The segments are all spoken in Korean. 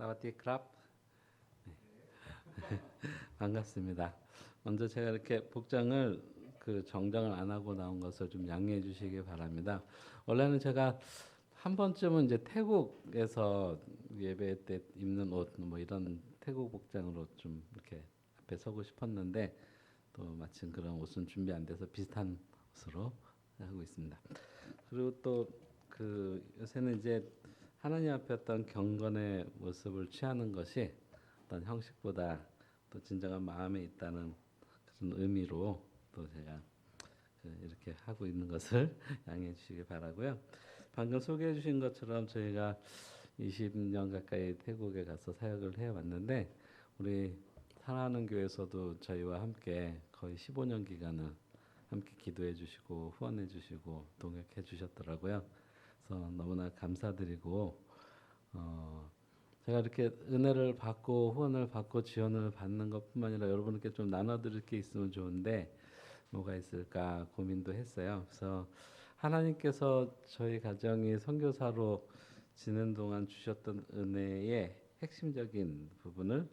사와디크랍. 반갑습니다. 먼저 제가 이렇게 복장을 정장을 안 하고 나온 것을 좀 양해해 주시기 바랍니다. 원래는 제가 한 번쯤은 이제 태국에서 예배 때 입는 옷 뭐 이런 태국 복장으로 좀 이렇게 앞에 서고 싶었는데 또 마침 그런 옷은 준비 안 돼서 비슷한 옷으로 하고 있습니다. 그리고 또 요새는 이제 하나님 앞에 어떤 경건의 모습을 취하는 것이 어떤 형식보다 또 진정한 마음에 있다는 그런 의미로 또 제가 이렇게 하고 있는 것을 양해해 주시기 바라고요. 방금 소개해 주신 것처럼 저희가 20년 가까이 태국에 가서 사역을 해 왔는데 우리 사랑하는 교회에서도 저희와 함께 거의 15년 기간을 함께 기도해 주시고 후원해 주시고 동역해 주셨더라고요. 그래서 너무나 감사드리고 제가 이렇게 은혜를 받고 후원을 받고 지원을 받는 것뿐만 아니라 여러분께 좀 나눠드릴 게 있으면 좋은데 뭐가 있을까 고민도 했어요. 그래서 하나님께서 저희 가정이 선교사로 지낸 동안 주셨던 은혜의 핵심적인 부분을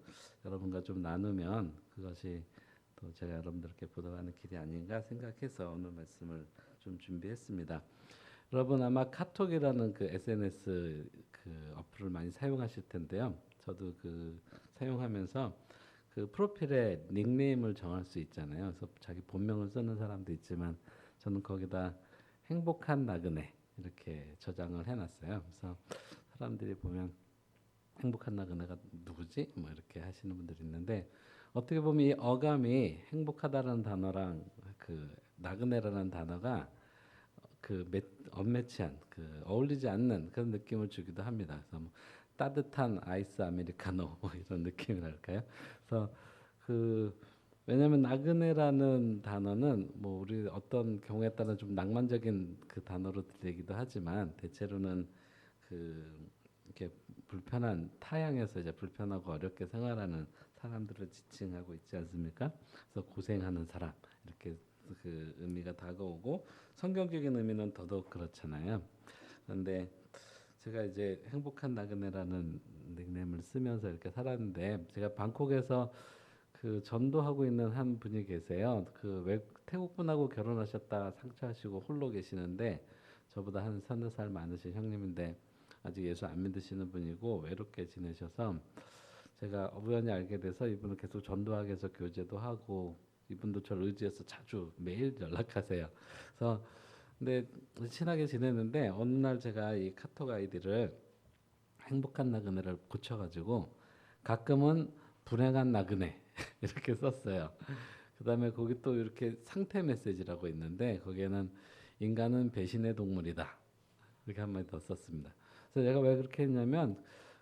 여러분과 좀 나누면 그것이 또 제가 여러분들께 보답하는 길이 아닌가 생각해서 오늘 말씀을 좀 준비했습니다. 여러분 아마 카톡이라는 그 SNS 어플을 많이 사용하실 텐데요. 저도 사용하면서 프로필에 닉네임을 정할 수 있잖아요. 그래서 자기 본명을 쓰는 사람도 있지만 저는 거기다 행복한 나그네 이렇게 저장을 해놨어요. 그래서 사람들이 보면 행복한 나그네가 누구지? 뭐 이렇게 하시는 분들이 있는데 어떻게 보면 이 어감이 행복하다라는 단어랑 나그네라는 단어가 언매치한 어울리지 않는 그런 느낌을 주기도 합니다. 그래서 뭐 따뜻한 아이스 아메리카노 뭐 이런 느낌이랄까요? 그래서 왜냐하면 나그네라는 단어는 뭐 우리 어떤 경우에 따라 좀 낭만적인 단어로 들리기도 하지만 대체로는 이렇게 불편한 타향에서 이제 불편하고 어렵게 생활하는 사람들을 지칭하고 있지 않습니까? 그래서 고생하는 사람 이렇게 의미가 다가오고 성경적인 의미는 더더욱 그렇잖아요. 그런데 제가 이제 행복한 나그네라는 닉네임을 쓰면서 이렇게 살았는데 제가 방콕에서 전도하고 있는 한 분이 계세요. 태국 분하고 결혼하셨다 상처하시고 홀로 계시는데 저보다 한 서너 살 많으신 형님인데 아직 예수 안 믿으시는 분이고 외롭게 지내셔서 제가 우연히 알게 돼서 이분을 계속 전도하기 위해서 교제도 하고 이분도 저를 의지해서 자주 매일 연락하세요. 그래서 근데 친하게 지냈는데 어느 날 제가 이 카톡 아이디를 행복한 나그네를 고쳐가지고 가끔은 불행한 나그네 이렇게 썼어요. 그다음에 거기 또 이렇게 상태 메시지라고 있는데 거기에는 인간은 배신의 동물이다 이렇게 한 마디 더 썼습니다. 그래서 내가 왜 그렇게 했냐면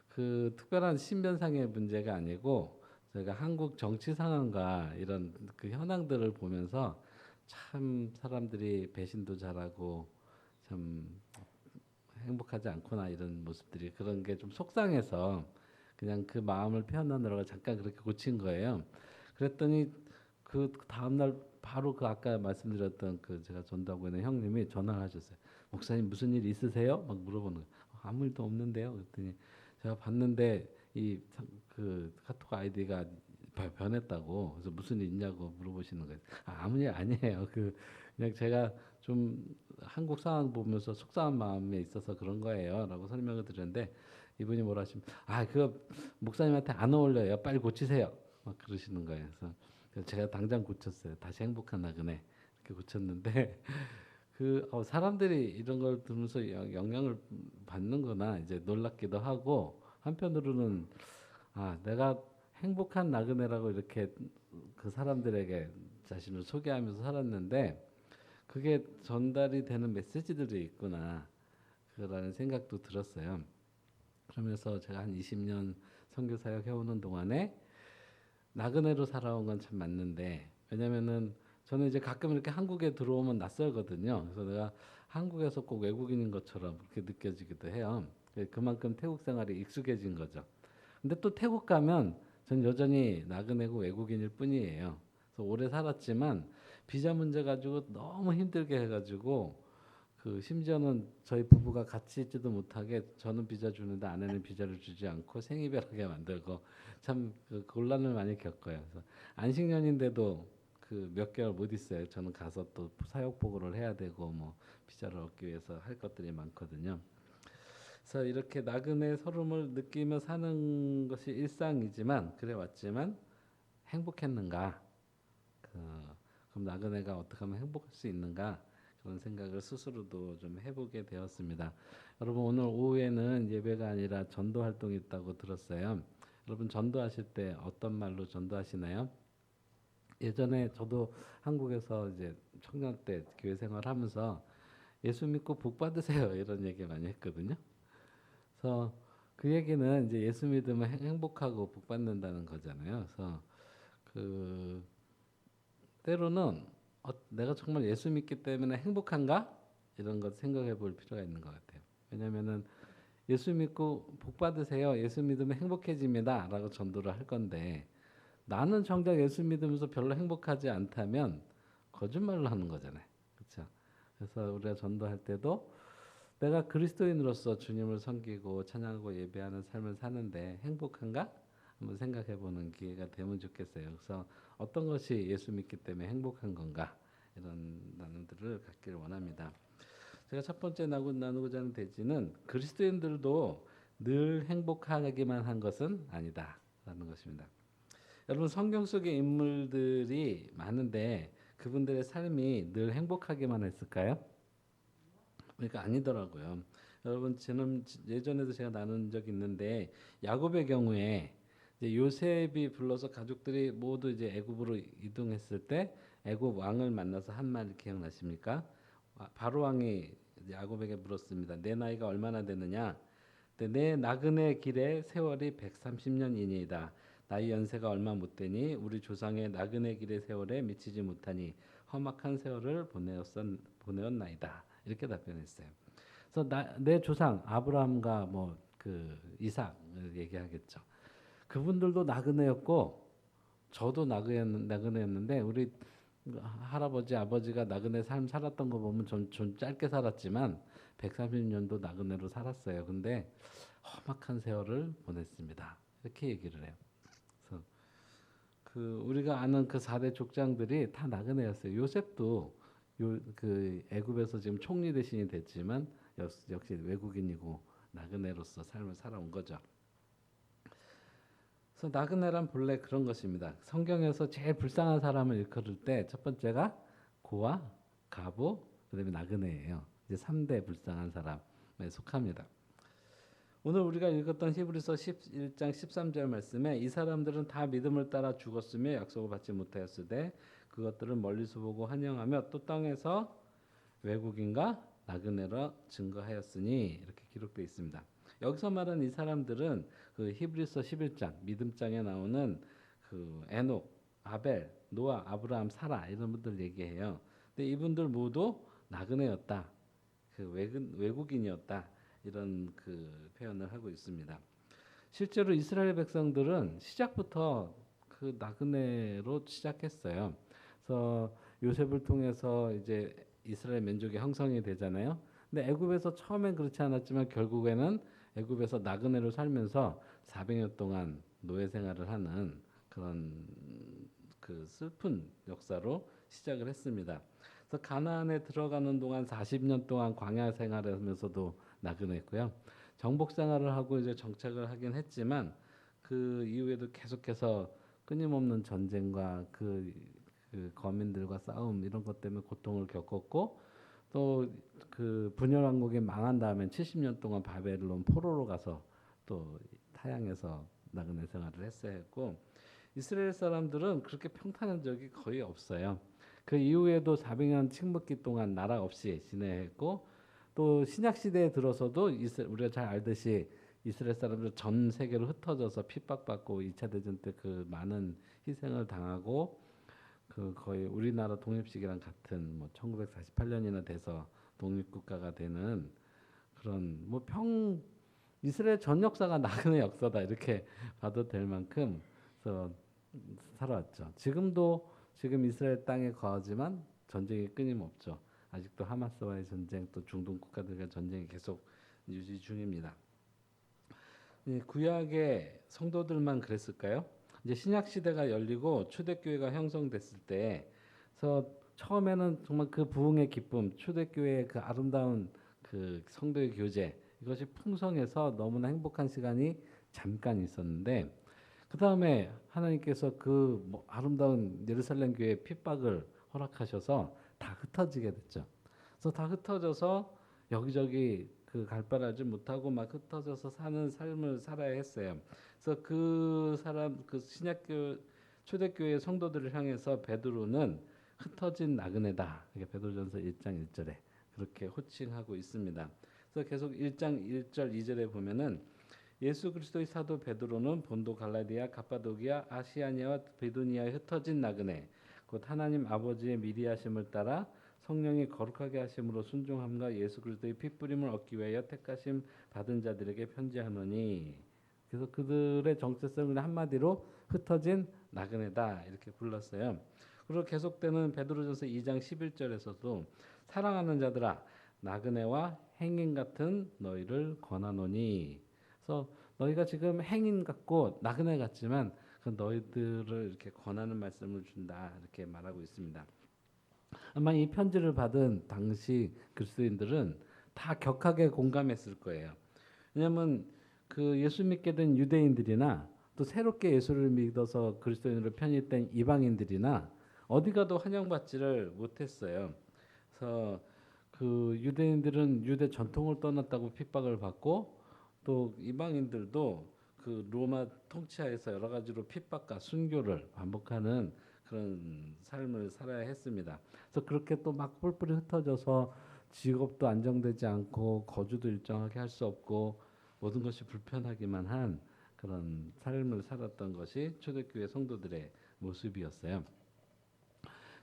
특별한 신변상의 문제가 아니고 제가 한국 정치 상황과 이런 현황들을 보면서 참 사람들이 배신도 잘하고 참 행복하지 않구나 이런 모습들이 그런 게 좀 속상해서 그냥 그 마음을 표현하느라고 잠깐 그렇게 고친 거예요. 그랬더니 다음날 바로 아까 말씀드렸던 제가 전도하고 있는 형님이 전화를 하셨어요. 목사님 무슨 일 있으세요? 막 물어보는 거예요. 아무 일도 없는데요. 그랬더니 제가 봤는데 카톡 아이디가 변했다고. 그래서 무슨 일 있냐고 물어보시는 거예요. 아무 일 아니에요. 그냥 제가 좀 한국 상황 보면서 속상한 마음에 있어서 그런 거예요라고 설명을 드렸는데 이분이 뭐라 하시면 그거 목사님한테 안 어울려요. 빨리 고치세요. 막 그러시는 거예요. 그래서 제가 당장 고쳤어요. 다시 행복한 나그네 이렇게 고쳤는데 사람들이 이런 걸 들으면서 영향을 받는구나 이제 놀랍기도 하고 한편으로는 내가 행복한 나그네라고 이렇게 그 사람들에게 자신을 소개하면서 살았는데 그게 전달이 되는 메시지들이 있구나 그라는 생각도 들었어요. 그러면서 제가 한 20년 선교 사역 해오는 동안에 나그네로 살아온 건 참 맞는데 왜냐면은 저는 이제 가끔 이렇게 한국에 들어오면 낯설거든요. 그래서 내가 한국에서 꼭 외국인인 것처럼 그렇게 느껴지기도 해요. 그만큼 태국 생활이 익숙해진 거죠. 근데 또 태국 가면 전 여전히 나그네고 외국인일 뿐이에요. 그래서 오래 살았지만 비자 문제 가지고 너무 힘들게 해가지고 그 심지어는 저희 부부가 같이 있지도 못하게 저는 비자 주는데 아내는 비자를 주지 않고 생이별하게 만들고 참그 곤란을 많이 겪어요. 그래서 안식년인데도 그 몇 개월 못 있어요. 저는 가서 또 사역 보고를 해야 되고 뭐 비자를 얻기 위해서 할 것들이 많거든요. 그래서 이렇게 나그네 서름을 느끼며 사는 것이 일상이지만 그래 왔지만 행복했는가? 그, 그럼 나그네가 어떻게 하면 행복할 수 있는가? 그런 생각을 스스로도 좀 해보게 되었습니다. 여러분 오늘 오후에는 예배가 아니라 전도 활동이 있다고 들었어요. 여러분 전도하실 때 어떤 말로 전도하시나요? 예전에 저도 한국에서 이제 청년 때 교회 생활하면서 예수 믿고 복 받으세요 이런 얘기 많이 했거든요. 그래서 그 얘기는 이제 예수 믿으면 행복하고 복 받는다는 거잖아요. 그래서 그 때로는 내가 정말 예수 믿기 때문에 행복한가 이런 것 생각해 볼 필요가 있는 것 같아요. 왜냐하면은 예수 믿고 복 받으세요. 예수 믿으면 행복해집니다라고 전도를 할 건데 나는 정작 예수 믿으면서 별로 행복하지 않다면 거짓말을 하는 거잖아요. 그렇죠? 그래서 우리가 전도할 때도 내가 그리스도인으로서 주님을 섬기고 찬양하고 예배하는 삶을 사는데 행복한가? 한번 생각해 보는 기회가 되면 좋겠어요. 그래서 어떤 것이 예수 믿기 때문에 행복한 건가? 이런 나눔들을 갖기를 원합니다. 제가 첫 번째 나누고자 하는 대지는 그리스도인들도 늘 행복하기만 한 것은 아니다라는 것입니다. 여러분 성경 속의 인물들이 많은데 그분들의 삶이 늘 행복하기만 했을까요? 그러니까 아니더라고요. 여러분 저는 예전에도 제가 나눈 적 있는데 야곱의 경우에 이제 요셉이 불러서 가족들이 모두 이제 애굽으로 이동했을 때 애굽 왕을 만나서 한 말 기억나십니까? 바로 왕이 야곱에게 물었습니다. 내 나이가 얼마나 되느냐? 내 나그네 길의 세월이 130년이니이다. 나의 연세가 얼마 못 되니 우리 조상의 나그네 길의 세월에 미치지 못하니 험악한 세월을 보내었나이다. 이렇게 답변했어요. 그래서 내 조상 아브라함과 뭐 그 이삭을 얘기하겠죠. 그분들도 나그네였고 저도 나그네였는데 우리 할아버지 아버지가 나그네 삶 살았던 거 보면 좀 짧게 살았지만 130년도 나그네로 살았어요. 근데 험악한 세월을 보냈습니다. 이렇게 얘기를 해요. 그래서 그 우리가 아는 그 4대 족장들이 다 나그네였어요. 요셉도 그 애굽에서 지금 총리 대신이 됐지만 역시 외국인이고 나그네로서 삶을 살아온 거죠. 그래서 나그네란 본래 그런 것입니다. 성경에서 제일 불쌍한 사람을 일컬을 때 첫 번째가 고아, 가부, 그다음에 나그네예요. 이제 3대 불쌍한 사람에 속합니다. 오늘 우리가 읽었던 히브리서 11장 13절 말씀에 이 사람들은 다 믿음을 따라 죽었으며 약속을 받지 못하였으되 그것들을 멀리서 보고 환영하며 또 땅에서 외국인과 나그네라 증거하였으니 이렇게 기록되어 있습니다. 여기서 말한 이 사람들은 그 히브리서 11장 믿음장에 나오는 그 에녹, 아벨, 노아, 아브라함, 사라 이런 분들 얘기해요. 근데 이분들 모두 나그네였다. 그 외국인이었다. 이런 그 표현을 하고 있습니다. 실제로 이스라엘 백성들은 시작부터 그 나그네로 시작했어요. 그래서 요셉을 통해서 이제 이스라엘 민족이 형성이 되잖아요. 근데 애굽에서 처음엔 그렇지 않았지만 결국에는 애굽에서 나그네로 살면서 400년 동안 노예 생활을 하는 그런 그 슬픈 역사로 시작을 했습니다. 그래서 가나안에 들어가는 동안 40년 동안 광야 생활하면서도 나그네였고요. 정복 생활을 하고 이제 정착을 하긴 했지만 그 이후에도 계속해서 끊임없는 전쟁과 그 거민들과 싸움 이런 것 때문에 고통을 겪었고 또 그 분열왕국이 망한 다음에 70년 동안 바벨론 포로로 가서 또 타향에서 나그네 생활을 했어야 했고 이스라엘 사람들은 그렇게 평탄한 적이 거의 없어요. 그 이후에도 400년 침묵기 동안 나라 없이 지내야 했고 또 신약 시대에 들어서도 우리가 잘 알듯이 이스라엘 사람들 전 세계로 흩어져서 핍박받고 2차 대전 때 그 많은 희생을 당하고 그 거의 우리나라 독립식이랑 같은 뭐 1948년이나 돼서 독립국가가 되는 그런 이스라엘 전 역사가 나그네 역사다 이렇게 봐도 될 만큼 그래서 살아왔죠. 지금 이스라엘 땅에 거하지만 전쟁이 끊임없죠. 아직도 하마스와의 전쟁, 또 중동 국가들과 전쟁이 계속 유지 중입니다. 구약의 성도들만 그랬을까요? 이제 신약 시대가 열리고 초대교회가 형성됐을 때, 그래서 처음에는 정말 그 부흥의 기쁨, 초대교회의 그 아름다운 그 성도의 교제, 이것이 풍성해서 너무나 행복한 시간이 잠깐 있었는데, 그 다음에 하나님께서 그 아름다운 예루살렘 교회의 핍박을 허락하셔서 다 흩어지게 됐죠. 그래서 다 흩어져서 여기저기 그 갈바라지 못하고 막 흩어져서 사는 삶을 살아야 했어요. 그래서 그 사람, 그 신약교 초대교회 성도들을 향해서 베드로는 흩어진 나그네다. 이게 베드로전서 1장 1절에 그렇게 호칭하고 있습니다. 그래서 계속 1장 1절 2절에 보면은 예수 그리스도의 사도 베드로는 본도 갈라디아 갑바도기아 아시아니아와 비두니아에 흩어진 나그네 곧 하나님 아버지의 미리하심을 따라 성령이 거룩하게 하심으로 순종함과 예수 그리스도의 핏부림을 얻기 위하여 택하심 받은 자들에게 편지하노니. 그래서 그들의 정체성을 한마디로 흩어진 나그네다 이렇게 불렀어요. 그리고 계속되는 베드로전서 2장 11절에서도 사랑하는 자들아 나그네와 행인 같은 너희를 권하노니. 그래서 너희가 지금 행인 같고 나그네 같지만 그 너희들을 이렇게 권하는 말씀을 준다 이렇게 말하고 있습니다. 아마 이 편지를 받은 당시 그리스도인들은 다 격하게 공감했을 거예요. 왜냐하면 그 예수 믿게 된 유대인들이나 또 새롭게 예수를 믿어서 그리스도인으로 편입된 이방인들이나 어디 가도 환영받지를 못했어요. 그래서 그 유대인들은 유대 전통을 떠났다고 핍박을 받고 또 이방인들도 그 로마 통치하에서 여러 가지로 핍박과 순교를 반복하는 그런 삶을 살아야 했습니다. 그래서 그렇게 또 막 뿔뿔이 흩어져서 직업도 안정되지 않고 거주도 일정하게 할 수 없고 모든 것이 불편하기만 한 그런 삶을 살았던 것이 초대교회 성도들의 모습이었어요.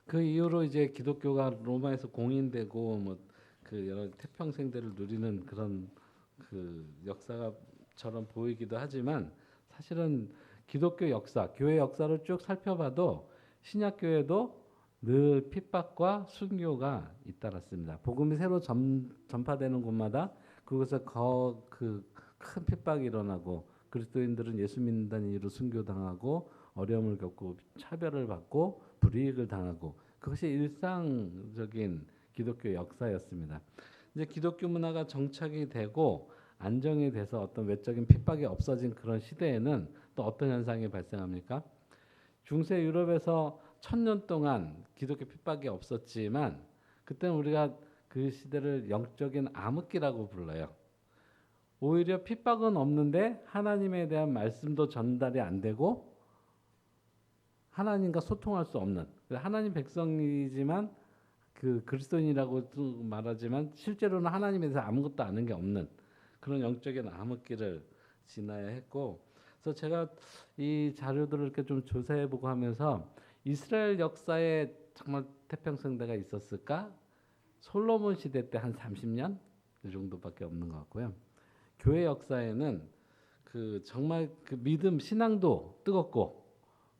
그 이후로 이제 기독교가 로마에서 공인되고 뭐 그 여러 태평생대를 누리는 그런 그 역사처럼 보이기도 하지만 사실은 기독교 역사, 교회 역사를 쭉 살펴봐도 신약 교회도 늘 핍박과 순교가 잇따랐습니다. 복음이 새로 전파되는 곳마다 그곳에 그 큰 핍박이 일어나고 그리스도인들은 예수 믿는다는 이유로 순교당하고 어려움을 겪고 차별을 받고 불이익을 당하고 그것이 일상적인 기독교 역사였습니다. 이제 기독교 문화가 정착이 되고 안정이 돼서 어떤 외적인 핍박이 없어진 그런 시대에는 또 어떤 현상이 발생합니까? 중세 유럽에서 1000년 동안 기독교 핍박이 없었지만 그때는 우리가 그 시대를 영적인 암흑기라고 불러요. 오히려 핍박은 없는데 하나님에 대한 말씀도 전달이 안 되고 하나님과 소통할 수 없는 하나님 백성이지만 그 그리스도인이라고 말하지만 실제로는 하나님에 대해서 아무것도 아는 게 없는 그런 영적인 암흑기를 지나야 했고 그래서 제가 이 자료들을 이렇게 좀 조사해보고 하면서 이스라엘 역사에 정말 태평성대가 있었을까? 솔로몬 시대 때 한 30년 이 정도밖에 없는 것 같고요. 교회 역사에는 그 정말 그 믿음 신앙도 뜨겁고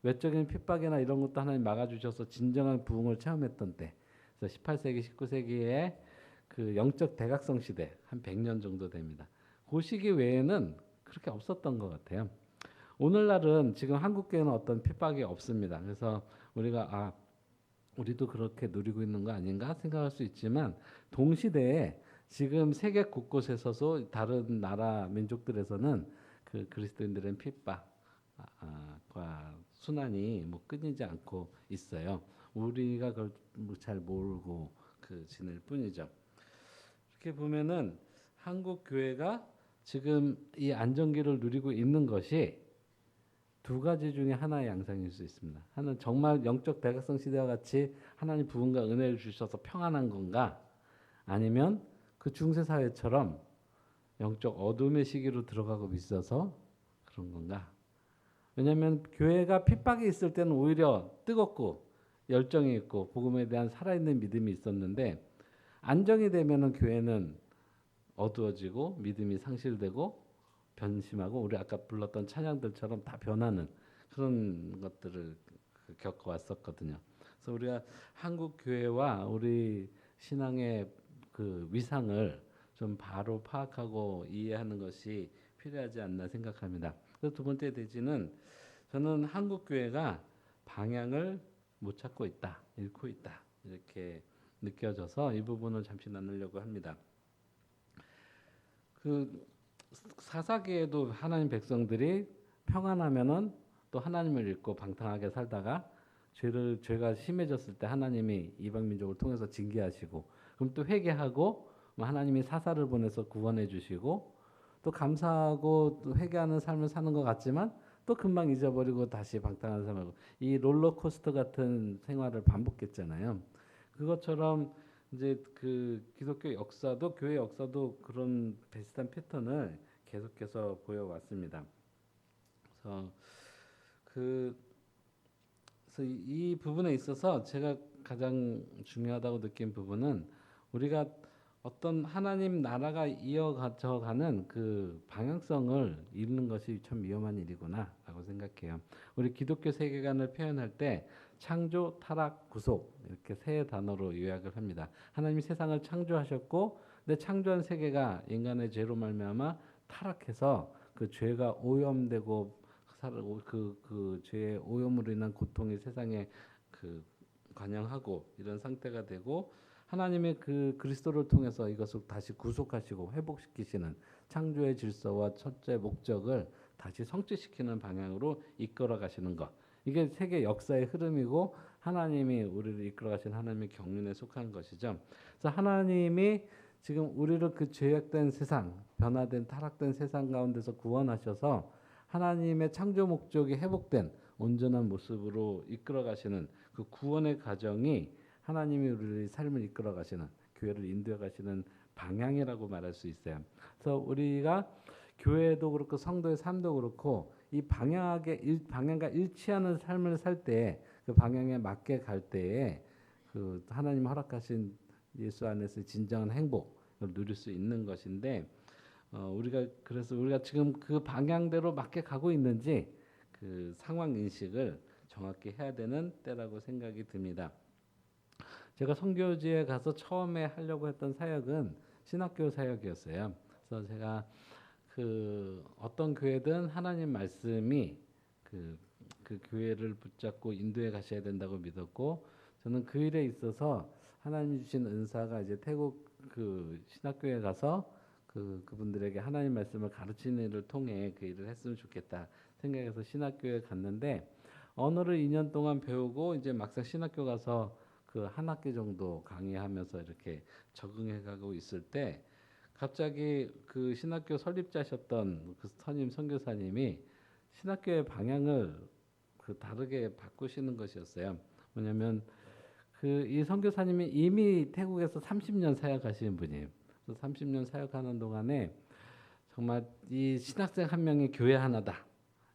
외적인 핍박이나 이런 것도 하나님 막아주셔서 진정한 부흥을 체험했던 때, 그래서 18세기, 19세기에 그 영적 대각성 시대 한 100년 정도 됩니다. 그 시기 외에는 그렇게 없었던 것 같아요. 오늘날은 지금 한국 교회는 어떤 핍박이 없습니다. 그래서 우리가 우리도 그렇게 누리고 있는 거 아닌가 생각할 수 있지만 동시대에 지금 세계 곳곳에서도 다른 나라 민족들에서는 그 그리스도인들의 핍박과 순환이 뭐 끊이지 않고 있어요. 우리가 그걸 잘 모르고 지낼 뿐이죠. 이렇게 보면은 한국 교회가 지금 이 안정기를 누리고 있는 것이 두 가지 중에 하나의 양상일 수 있습니다. 하나는 정말 영적 대각성 시대와 같이 하나님 부흥과 은혜를 주셔서 평안한 건가? 아니면 그 중세 사회처럼 영적 어둠의 시기로 들어가고 있어서 그런 건가? 왜냐하면 교회가 핍박이 있을 때는 오히려 뜨겁고 열정이 있고 복음에 대한 살아있는 믿음이 있었는데 안정이 되면은 교회는 어두워지고 믿음이 상실되고 변심하고 우리 아까 불렀던 찬양들처럼 다 변하는 그런 것들을 겪어왔었거든요. 그래서 우리가 한국 교회와 우리 신앙의 그 위상을 좀 바로 파악하고 이해하는 것이 필요하지 않나 생각합니다. 그래서 두 번째 대지는 저는 한국 교회가 방향을 못 찾고 있다, 잃고 있다 이렇게 느껴져서 이 부분을 잠시 나누려고 합니다. 그 사사기에도 하나님 백성들이 평안하면은 또 하나님을 잊고 방탕하게 살다가 죄가 심해졌을 때 하나님이 이방 민족을 통해서 징계하시고 그럼 또 회개하고 뭐 하나님이 사사를 보내서 구원해 주시고 또 감사하고 또 회개하는 삶을 사는 것 같지만 또 금방 잊어버리고 다시 방탕한 삶을 하고 이 롤러코스터 같은 생활을 반복했잖아요. 그것처럼 이제 그 기독교 역사도 교회 역사도 그런 비슷한 패턴을 계속해서 보여왔습니다. 그래서 그 그래서 이 부분에 있어서 제가 가장 중요하다고 느낀 부분은 우리가 어떤 하나님 나라가 이어가는 그 방향성을 잃는 것이 참 위험한 일이구나라고 생각해요. 우리 기독교 세계관을 표현할 때 창조, 타락, 구속 이렇게 세 단어로 요약을 합니다. 하나님이 세상을 창조하셨고, 근데 창조한 세계가 인간의 죄로 말미암아 타락해서 그 죄가 오염되고 그 죄의 오염으로 인한 고통이 세상에 그 관영하고 이런 상태가 되고 하나님의 그 그리스도를 통해서 이것을 다시 구속하시고 회복시키시는 창조의 질서와 첫째 목적을 다시 성취시키는 방향으로 이끌어 가시는 것. 이게 세계 역사의 흐름이고 하나님이 우리를 이끌어 가신 하나님의 경륜에 속한 것이죠. 그래서 하나님이 지금 우리를 그 죄악된 세상, 변화된 타락된 세상 가운데서 구원하셔서 하나님의 창조 목적이 회복된 온전한 모습으로 이끌어 가시는 그 구원의 과정이 하나님이 우리의 삶을 이끌어 가시는 교회를 인도해 가시는 방향이라고 말할 수 있어요. 그래서 우리가 교회도 그렇고 성도의 삶도 그렇고 이 방향과 일치하는 삶을 살 때 그 방향에 맞게 갈 때에 그 하나님 허락하신 예수 안에서 진정한 행복을 누릴 수 있는 것인데 그래서 우리가 지금 그 방향대로 맞게 가고 있는지 그 상황 인식을 정확히 해야 되는 때라고 생각이 듭니다. 제가 선교지에 가서 처음에 하려고 했던 사역은 신학교 사역이었어요. 그래서 제가 그 어떤 교회든 하나님 말씀이 그 교회를 붙잡고 인도해 가셔야 된다고 믿었고 저는 그 일에 있어서 하나님이 주신 은사가 이제 태국 그 신학교에 가서 그분들에게 하나님 말씀을 가르치는 일을 통해 그 일을 했으면 좋겠다 생각해서 신학교에 갔는데 언어를 2년 동안 배우고 이제 막상 신학교 가서 그 한 학기 정도 강의하면서 이렇게 적응해 가고 있을 때 갑자기 그 신학교 설립자셨던 그 선임 선교사님이 신학교의 방향을 그 다르게 바꾸시는 것이었어요. 뭐냐면 그 이 선교사님이 이미 태국에서 30년 사역하시는 분이에요. 그래서 30년 사역하는 동안에 정말 이 신학생 한 명이 교회 하나다.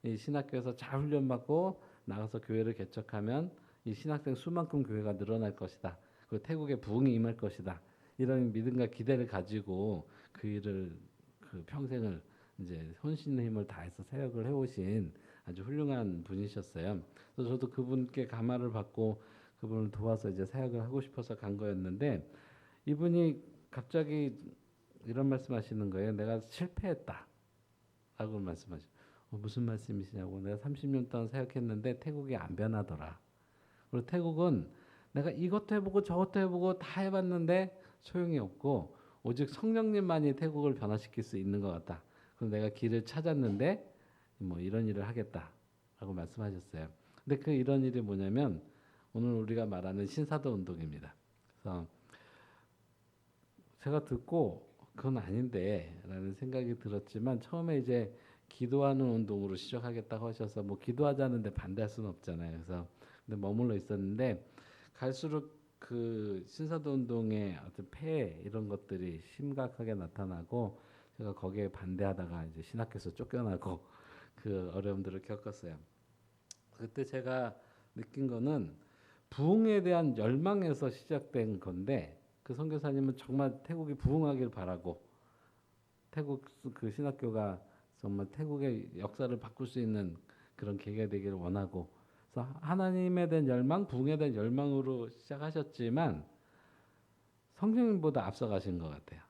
이 신학교에서 잘 훈련받고 나가서 교회를 개척하면 이 신학생 수만큼 교회가 늘어날 것이다. 그리고 태국에 부흥이 임할 것이다. 이런 믿음과 기대를 가지고 그 일을 그 평생을 이제 혼신의 힘을 다해서 사역을 해오신 아주 훌륭한 분이셨어요. 그래서 저도 그분께 감화를 받고 그분을 도와서 이제 사역을 하고 싶어서 간 거였는데 이분이 갑자기 이런 말씀하시는 거예요. 내가 실패했다. 라고 말씀하셔. 무슨 말씀이시냐고. 내가 30년 동안 사역했는데 태국이 안 변하더라. 그리고 태국은 내가 이것도 해보고 저것도 해보고 다 해봤는데 소용이 없고 오직 성령님만이 태국을 변화시킬 수 있는 것 같다. 그럼 내가 길을 찾았는데 뭐 이런 일을 하겠다라고 말씀하셨어요. 근데 그 이런 일이 뭐냐면 오늘 우리가 말하는 신사도 운동입니다. 그래서 제가 듣고 그건 아닌데라는 생각이 들었지만 처음에 이제 기도하는 운동으로 시작하겠다고 하셔서 뭐 기도하자는데 반대할 수는 없잖아요. 그래서 근데 머물러 있었는데 갈수록 그 신사도 운동의 어떤 폐해 이런 것들이 심각하게 나타나고 제가 거기에 반대하다가 이제 신학교에서 쫓겨나고 그 어려움들을 겪었어요. 그때 제가 느낀 거는 부흥에 대한 열망에서 시작된 건데 그 선교사님은 정말 태국이 부흥하길 바라고 태국 그 신학교가 정말 태국의 역사를 바꿀 수 있는 그런 계기가 되기를 원하고 그래서 하나님에 대한 열망, 부흥에 대한 열망으로 시작하셨지만 성령님보다 앞서가신 것 같아요.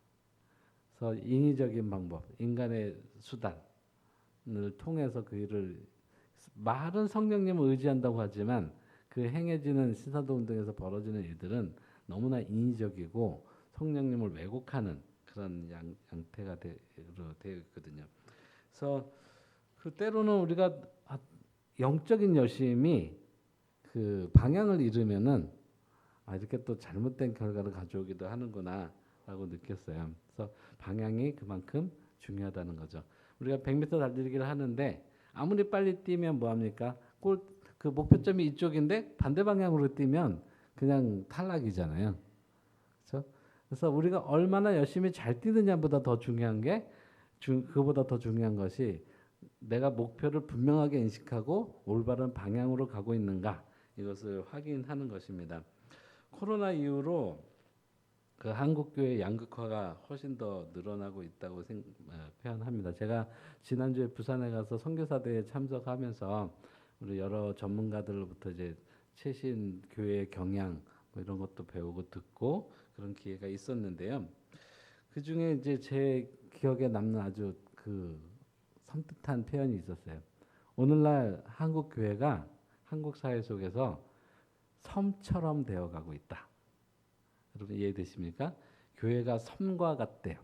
그래서 인위적인 방법, 인간의 수단을 통해서 그 일을 말은 성령님을 의지한다고 하지만 그 행해지는 신사동등에서 벌어지는 일들은 너무나 인위적이고 성령님을 왜곡하는 그런 양태가 되어 있거든요. 그래서 그 때로는 우리가 영적인 열심이 그 방향을 잃으면은 이렇게 또 잘못된 결과를 가져오기도 하는구나라고 느꼈어요. 그래서 방향이 그만큼 중요하다는 거죠. 우리가 100m 달리기를 하는데 아무리 빨리 뛰면 뭐 합니까? 그 목표점이 이쪽인데 반대 방향으로 뛰면 그냥 탈락이잖아요. 그렇죠? 그래서 우리가 얼마나 열심히 잘 뛰느냐보다 더 중요한 게 그보다 더 중요한 것이 내가 목표를 분명하게 인식하고 올바른 방향으로 가고 있는가 이것을 확인하는 것입니다. 코로나 이후로 그 한국 교회 양극화가 훨씬 더 늘어나고 있다고 표현합니다. 제가 지난주에 부산에 가서 선교사대회에 참석하면서 우리 여러 전문가들로부터 이제 최신 교회 경향 뭐 이런 것도 배우고 듣고 그런 기회가 있었는데요. 그 중에 이제 제 기억에 남는 아주 그 섬뜩한 표현이 있었어요. 오늘날 한국 교회가 한국 사회 속에서 섬처럼 되어가고 있다. 여러분 이해되십니까? 교회가 섬과 같대요.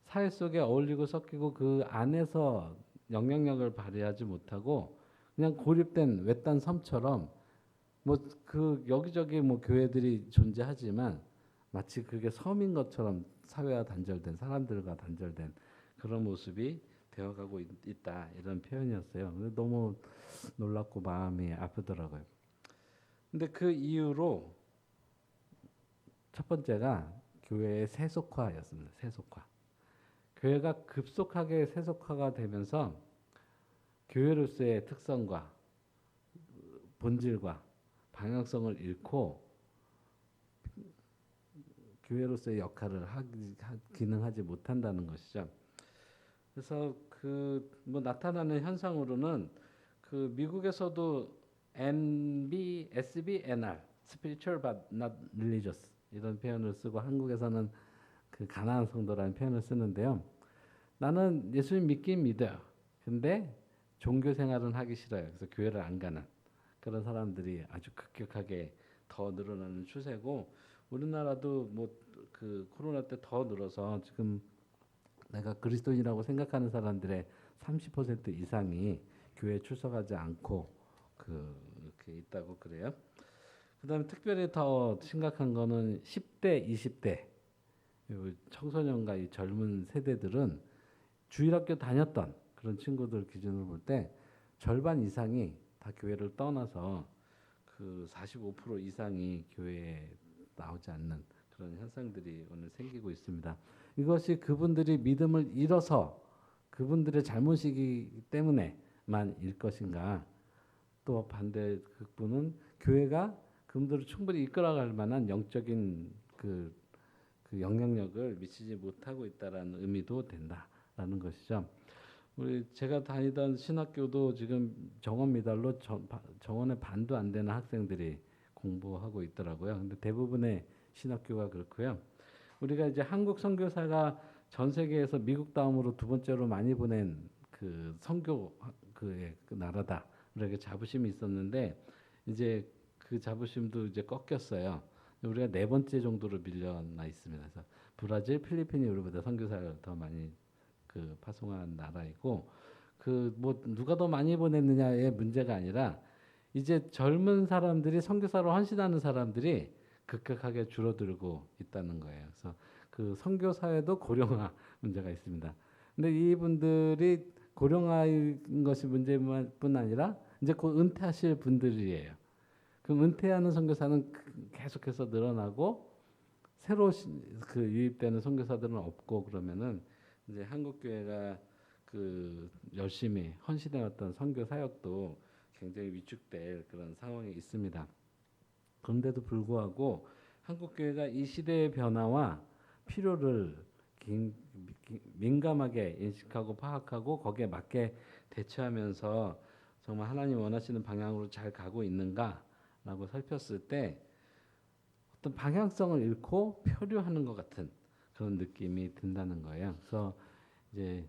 사회 속에 어울리고 섞이고 그 안에서 영향력을 발휘하지 못하고 그냥 고립된 외딴 섬처럼 뭐 그 여기저기 뭐 교회들이 존재하지만 마치 그게 섬인 것처럼 사회와 단절된 사람들과 단절된 그런 모습이 되어가고 있다 이런 표현이었어요. 근데 너무 놀랍고 마음이 아프더라고요. 근데 그 이후로 첫 번째가 교회의 세속화였습니다. 세속화. 교회가 급속하게 세속화가 되면서 교회로서의 특성과 본질과 방향성을 잃고 교회로서의 역할을 기능하지 못한다는 것이죠. 그래서 그 뭐 나타나는 현상으로는 그 미국에서도 SBNR, Spiritual but not Religious 이런 표현을 쓰고 한국에서는 그 가난한 성도라는 표현을 쓰는데요. 나는 예수님 믿긴 믿어요. 근데 종교 생활은 하기 싫어요. 그래서 교회를 안 가는 그런 사람들이 아주 급격하게 더 늘어나는 추세고 우리나라도 뭐 그 코로나 때 더 늘어서 지금 내가 그리스도인이라고 생각하는 사람들의 30% 이상이 교회에 출석하지 않고 그렇게 있다고 그래요. 그다음에 특별히 더 심각한 거는 10대, 20대 청소년과 이 젊은 세대들은 주일학교 다녔던 그런 친구들 기준으로 볼 때 절반 이상이 다 교회를 떠나서 그 45% 이상이 교회에 나오지 않는 그런 현상들이 오늘 생기고 있습니다. 이것이 그분들이 믿음을 잃어서 그분들의 잘못이기 때문에만 일 것인가? 또 반대 극부는 교회가 그분들을 충분히 이끌어갈 만한 영적인 그 영향력을 미치지 못하고 있다라는 의미도 된다라는 것이죠. 우리 제가 다니던 신학교도 지금 정원 미달로 정원의 반도 안 되는 학생들이 공부하고 있더라고요. 근데 대부분의 신학교가 그렇고요. 우리가 이제 한국 선교사가 전 세계에서 미국 다음으로 두 번째로 많이 보낸 그 선교 그 나라다. 이렇게 자부심이 있었는데 이제 그 자부심도 이제 꺾였어요. 우리가 네 번째 정도로 밀려나 있습니다. 그래서 브라질, 필리핀이 우리보다 선교사를 더 많이 그 파송한 나라이고 그 뭐 누가 더 많이 보냈느냐의 문제가 아니라 이제 젊은 사람들이 선교사로 헌신하는 사람들이 급격하게 줄어들고 있다는 거예요. 그래서 그 선교 사회도 고령화 문제가 있습니다. 근데 이분들이 고령화인 것이 문제뿐 아니라 이제 곧 은퇴하실 분들이에요. 그럼 은퇴하는 선교사는 계속해서 늘어나고 새로 그 유입되는 선교사들은 없고 그러면은 이제 한국 교회가 그 열심히 헌신해왔던 선교 사역도 굉장히 위축될 그런 상황이 있습니다. 그런데도 불구하고 한국 교회가 이 시대의 변화와 필요를 민감하게 인식하고 파악하고 거기에 맞게 대처하면서 정말 하나님 원하시는 방향으로 잘 가고 있는가라고 살폈을 때 어떤 방향성을 잃고 표류하는 것 같은 그런 느낌이 든다는 거예요. 그래서 이제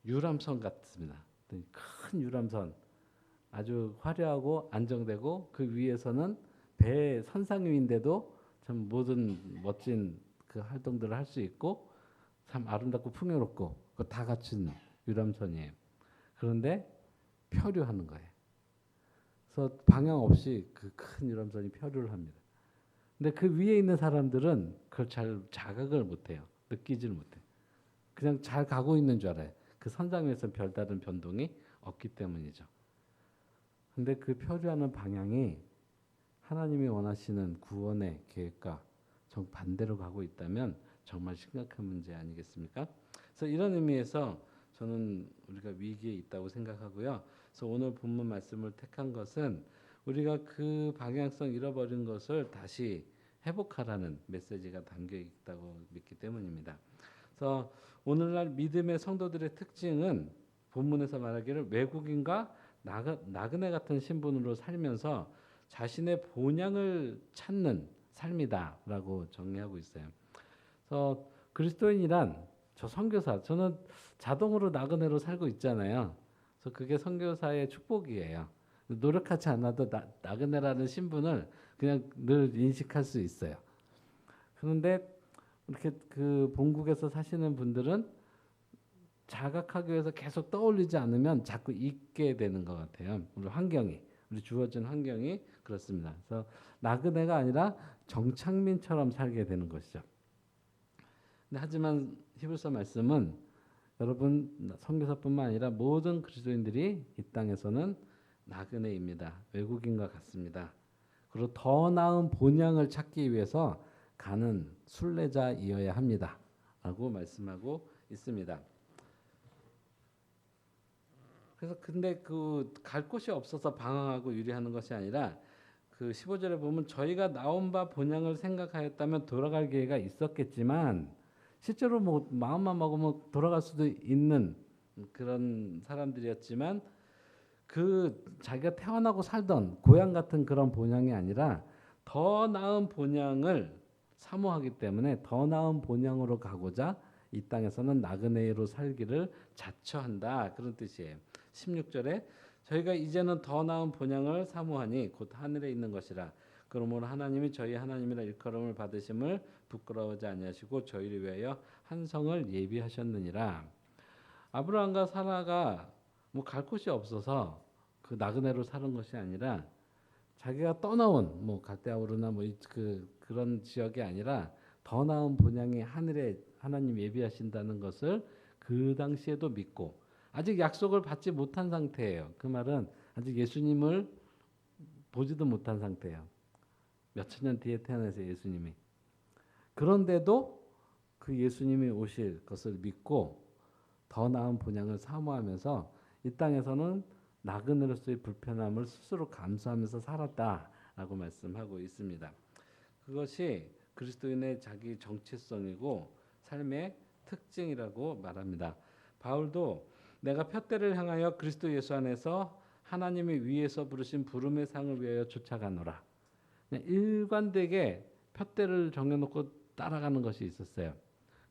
유람선 같습니다. 큰 유람선, 아주 화려하고 안정되고 그 위에서는 배 선상 위인데도 참 모든 멋진 그 활동들을 할 수 있고 참 아름답고 풍요롭고 그 다 갖춘 유람선이에요. 그런데 표류하는 거예요. 그래서 방향 없이 그 큰 유람선이 표류를 합니다. 근데 그 위에 있는 사람들은 그걸 잘 자각을 못해요. 느끼지를 못해요. 그냥 잘 가고 있는 줄 알아요. 그 선상 위에서 별다른 변동이 없기 때문이죠. 근데 그 표류하는 방향이 하나님이 원하시는 구원의 계획과 정반대로 가고 있다면 정말 심각한 문제 아니겠습니까? 그래서 이런 의미에서 저는 우리가 위기에 있다고 생각하고요. 그래서 오늘 본문 말씀을 택한 것은 우리가 그 방향성 잃어버린 것을 다시 회복하라는 메시지가 담겨 있다고 믿기 때문입니다. 그래서 오늘날 믿음의 성도들의 특징은 본문에서 말하기를 외국인과 나그네 같은 신분으로 살면서 자신의 본향을 찾는 삶이다라고 정리하고 있어요. 그래서 그리스도인이란 저 선교사, 저는 자동으로 나그네로 살고 있잖아요. 그래서 그게 선교사의 축복이에요. 노력하지 않아도 나그네라는 신분을 그냥 늘 인식할 수 있어요. 그런데 이렇게 그 본국에서 사시는 분들은 자각하기 위해서 계속 떠올리지 않으면 자꾸 잊게 되는 것 같아요. 우리 주어진 환경이 그렇습니다. 그래서 나그네가 아니라 정착민처럼 살게 되는 것이죠. 근데 하지만 히브리서 말씀은 여러분 선교사뿐만 아니라 모든 그리스도인들이 이 땅에서는 나그네입니다. 외국인과 같습니다. 그리고 더 나은 본향을 찾기 위해서 가는 순례자이어야 합니다. 라고 말씀하고 있습니다. 그래서 근데 그 갈 곳이 없어서 방황하고 유리하는 것이 아니라 그 15절에 보면 저희가 나온 바 본향을 생각하였다면 돌아갈 기회가 있었겠지만 실제로 뭐 마음만 먹으면 돌아갈 수도 있는 그런 사람들이었지만 그 자기가 태어나고 살던 고향 같은 그런 본향이 아니라 더 나은 본향을 사모하기 때문에 더 나은 본향으로 가고자 이 땅에서는 나그네로 살기를 자처한다 그런 뜻이에요. 16절에 저희가 이제는 더 나은 본향을 사모하니 곧 하늘에 있는 것이라. 그러므로 하나님이 저희 하나님이라 일컬음을 받으심을 부끄러워하지 아니하시고 저희를 위하여 한 성을 예비하셨느니라. 아브라함과 사라가 뭐 갈 곳이 없어서 그 나그네로 사는 것이 아니라 자기가 떠나온 뭐 갈대아우르나 뭐 그런 지역이 아니라 더 나은 본향이 하늘에 하나님 예비하신다는 것을 그 당시에도 믿고 아직 약속을 받지 못한 상태예요. 그 말은 아직 예수님을 보지도 못한 상태예요. 몇천 년 뒤에 태어나서 예수님이. 그런데도 그 예수님이 오실 것을 믿고 더 나은 본향을 사모하면서 이 땅에서는 나그네로서의 불편함을 스스로 감수하면서 살았다라고 말씀하고 있습니다. 그것이 그리스도인의 자기 정체성이고 삶의 특징이라고 말합니다. 바울도 내가 푯대를 향하여 그리스도 예수 안에서 하나님이 위에서 부르신 부름의 상을 위하여 쫓아가노라. 일관되게 푯대를 정해놓고 따라가는 것이 있었어요.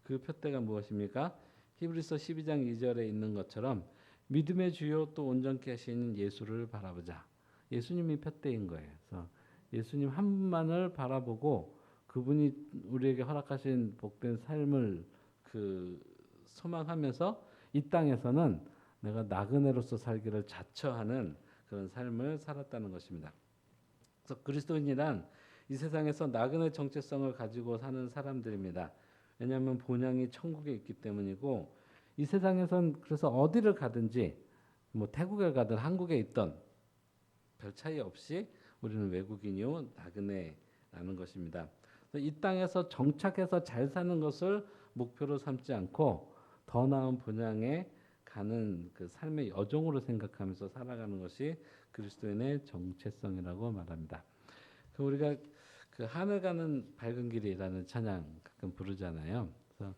그 푯대가 무엇입니까? 히브리서 12장 2절에 있는 것처럼 믿음의 주요 또 온전케 하시는 예수를 바라보자. 예수님이 푯대인 거예요. 그래서 예수님 한 분만을 바라보고 그분이 우리에게 허락하신 복된 삶을 소망하면서 이 땅에서는 내가 나그네로서 살기를 자처하는 그런 삶을 살았다는 것입니다. 그래서 그리스도인이란 이 세상에서 나그네 정체성을 가지고 사는 사람들입니다. 왜냐하면 본향이 천국에 있기 때문이고 이 세상에선 그래서 어디를 가든지 뭐 태국에 가든 한국에 있던 별 차이 없이 우리는 외국인이요 나그네라는 것입니다. 이 땅에서 정착해서 잘 사는 것을 목표로 삼지 않고 더 나은 본향에 가는 그 삶의 여정으로 생각하면서 살아가는 것이 그리스도인의 정체성이라고 말합니다. 우리가 그 하늘 가는 밝은 길이라는 찬양 가끔 부르잖아요. 그래서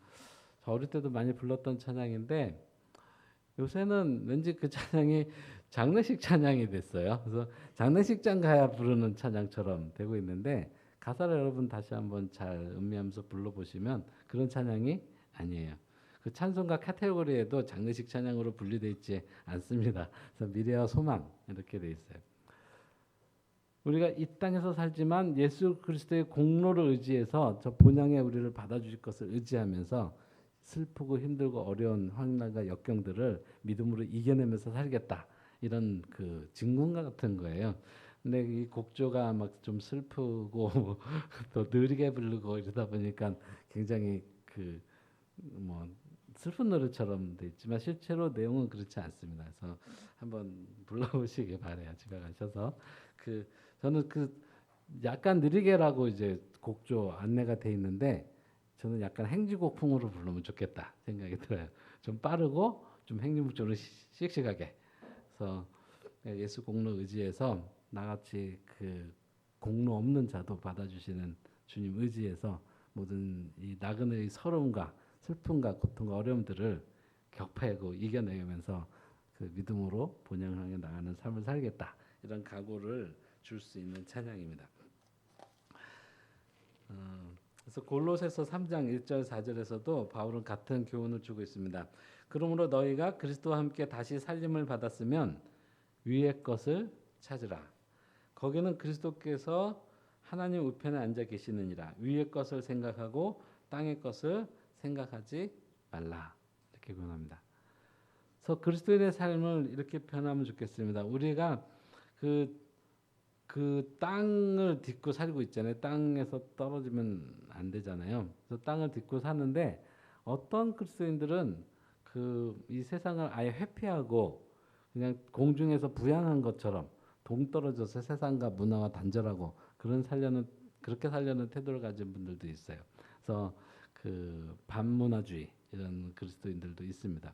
저 어릴 때도 많이 불렀던 찬양인데 요새는 왠지 그 찬양이 장례식 찬양이 됐어요. 그래서 장례식장 가야 부르는 찬양처럼 되고 있는데 가사를 여러분 다시 한번 잘 음미하면서 불러보시면 그런 찬양이 아니에요. 그 찬송가 카테고리에도 장례식 찬양으로 분류되어 있지 않습니다. 그래서 미래와 소망 이렇게 돼 있어요. 우리가 이 땅에서 살지만 예수 그리스도의 공로를 의지해서 저 본향에 우리를 받아주실 것을 의지하면서 슬프고 힘들고 어려운 환난과 역경들을 믿음으로 이겨내면서 살겠다. 이런 그 진군과 같은 거예요. 근데 이 곡조가 막 좀 슬프고 또 느리게 부르고 이러다 보니까 굉장히 그 뭐 슬픈 노래처럼 돼 있지만 실제로 내용은 그렇지 않습니다. 그래서 한번 불러보시기 바래요. 집에 가셔서 그 저는 그 약간 느리게라고 이제 곡조 안내가 돼 있는데 저는 약간 행지곡풍으로 부르면 좋겠다 생각이 들어요. 좀 빠르고 좀 행진곡적으로 씩씩하게. 그래서 예수 공로 의지해서 나같이 그 공로 없는 자도 받아주시는 주님 의지해서 모든 이 나그네의 서러움과 슬픔과 고통과 어려움들을 격파하고 이겨내면서 그 믿음으로 본향을 향해 나가는 삶을 살겠다. 이런 각오를 줄 수 있는 찬양입니다. 그래서 골로새서 3장 1절 4절에서도 바울은 같은 교훈을 주고 있습니다. 그러므로 너희가 그리스도와 함께 다시 살림을 받았으면 위의 것을 찾으라. 거기는 그리스도께서 하나님 우편에 앉아 계시느니라. 위의 것을 생각하고 땅의 것을 생각하지 말라. 이렇게 권합니다. 그래서 그리스도인의 삶을 이렇게 표현하면 좋겠습니다. 우리가 그 땅을 딛고 살고 있잖아요. 땅에서 떨어지면 안 되잖아요. 그래서 땅을 딛고 사는데 어떤 그리스도인들은 그 이 세상을 아예 회피하고 그냥 공중에서 부양한 것처럼 동떨어져서 세상과 문화와 단절하고 그렇게 살려는 태도를 가진 분들도 있어요. 그래서 그 반문화주의 이런 그리스도인들도 있습니다.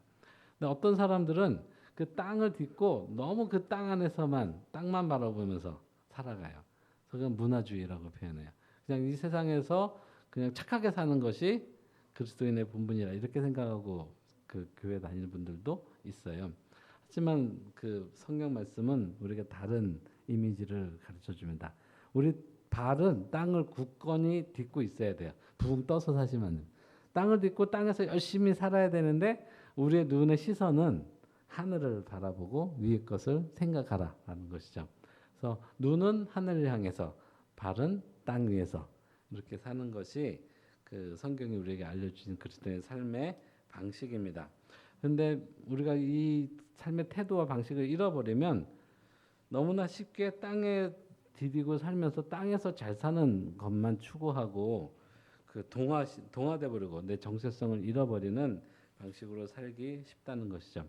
근데 어떤 사람들은 그 땅을 딛고 너무 그 땅 안에서만 땅만 바라보면서 살아가요. 그건 문화주의라고 표현해요. 그냥 이 세상에서 그냥 착하게 사는 것이 그리스도인의 본분이라 이렇게 생각하고 그 교회 다니는 분들도 있어요. 하지만 그 성경 말씀은 우리가 다른 이미지를 가르쳐 줍니다. 우리 발은 땅을 굳건히 딛고 있어야 돼요. 붕 떠서 사시면 땅을 딛고 땅에서 열심히 살아야 되는데 우리의 눈의 시선은 하늘을 바라보고 위의 것을 생각하라라는 것이죠. 그래서 눈은 하늘을 향해서 발은 땅 위에서 이렇게 사는 것이 그 성경이 우리에게 알려주신 그리스도의 삶의 방식입니다. 그런데 우리가 이 삶의 태도와 방식을 잃어버리면 너무나 쉽게 땅에 디디고 살면서 땅에서 잘 사는 것만 추구하고 그 동화돼 버리고 내 정체성을 잃어버리는 방식으로 살기 쉽다는 것이죠.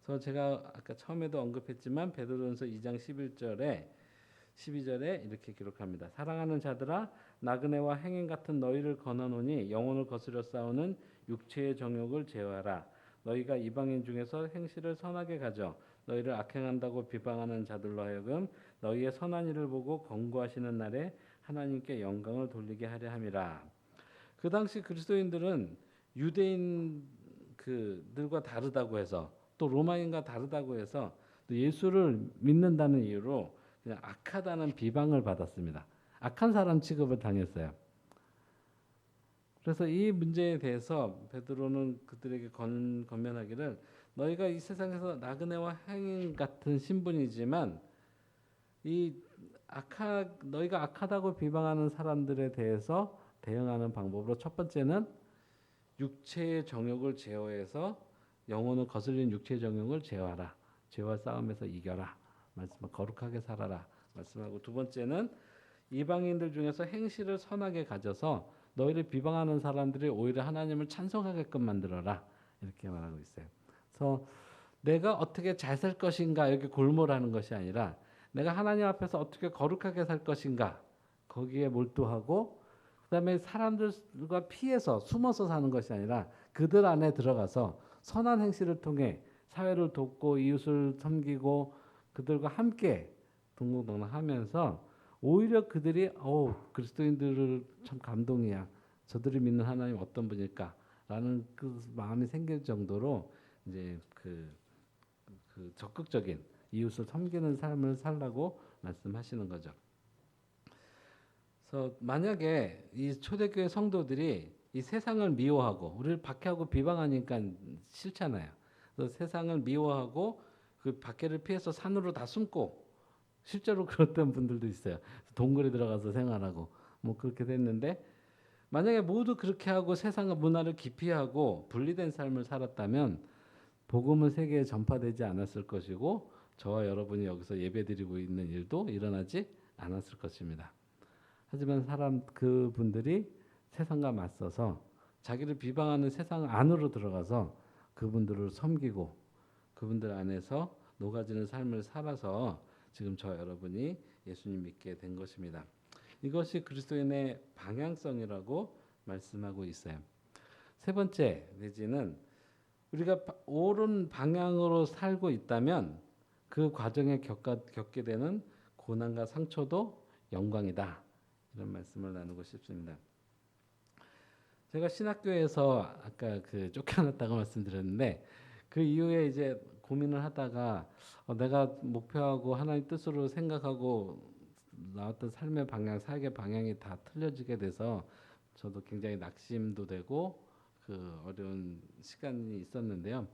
그래서 제가 아까 처음에도 언급했지만 베드로전서 2장 12절에 이렇게 기록합니다. 사랑하는 자들아 나그네와 행인 같은 너희를 권하노니 영혼을 거스려 싸우는 육체의 정욕을 제어하라. 너희가 이방인 중에서 행실을 선하게 가져 너희를 악행한다고 비방하는 자들로 하여금 너희의 선한 일을 보고 권고하시는 날에 하나님께 영광을 돌리게 하려 함이라. 그 당시 그리스도인들은 유대인 그들과 다르다고 해서 또 로마인과 다르다고 해서 또 예수를 믿는다는 이유로 그냥 악하다는 비방을 받았습니다. 악한 사람 취급을 당했어요. 그래서 이 문제에 대해서 베드로는 그들에게 권면하기를 너희가 이 세상에서 나그네와 행인 같은 신분이지만 너희가 악하다고 비방하는 사람들에 대해서 대응하는 방법으로 첫 번째는 육체의 정욕을 제어해서 영혼을 거슬린 육체의 정욕을 제어하라. 죄와 싸움에서 이겨라. 말씀 거룩하게 살아라. 말씀하고 두 번째는 이방인들 중에서 행실을 선하게 가져서 너희를 비방하는 사람들이 오히려 하나님을 찬송하게끔 만들어라. 이렇게 말하고 있어요. 그래서 내가 어떻게 잘 살 것인가 이렇게 골몰하는 것이 아니라 내가 하나님 앞에서 어떻게 거룩하게 살 것인가 거기에 몰두하고 그다음에 사람들과 피해서 숨어서 사는 것이 아니라 그들 안에 들어가서 선한 행실을 통해 사회를 돕고 이웃을 섬기고 그들과 함께 동고동락하면서 오히려 그들이 그리스도인들을 참 감동이야. 저들이 믿는 하나님 어떤 분일까라는 그 마음이 생길 정도로 이제 그 적극적인 이웃을 섬기는 삶을 살라고 말씀하시는 거죠. 그래서 만약에 이 초대교회 성도들이 이 세상을 미워하고 우리를 박해하고 비방하니까 싫잖아요. 그래서 세상을 미워하고 그 박해를 피해서 산으로 다 숨고 실제로 그랬던 분들도 있어요. 동굴에 들어가서 생활하고 뭐 그렇게 됐는데 만약에 모두 그렇게 하고 세상과 문화를 기피하고 분리된 삶을 살았다면 복음은 세계에 전파되지 않았을 것이고 저와 여러분이 여기서 예배드리고 있는 일도 일어나지 않았을 것입니다. 하지만 그분들이 세상과 맞서서 자기를 비방하는 세상 안으로 들어가서 그분들을 섬기고 그분들 안에서 녹아지는 삶을 살아서 지금 저 여러분이 예수님 믿게 된 것입니다. 이것이 그리스도인의 방향성이라고 말씀하고 있어요. 세 번째 내지는 우리가 옳은 방향으로 살고 있다면 그 과정에 겪게 되는 고난과 상처도 영광이다. 이런 말씀을 나누고 싶습니다. 제가 신학교에서 아까 그 쫓겨났다고 말씀드렸는데 그 이후에 이제 고민을 하다가 내가 목표하고 하나님 뜻으로 생각하고 나왔던 삶의 방향, 사역의 방향이 다 틀려지게 돼서 저도 굉장히 낙심도 되고 그 어려운 시간이 있었는데요.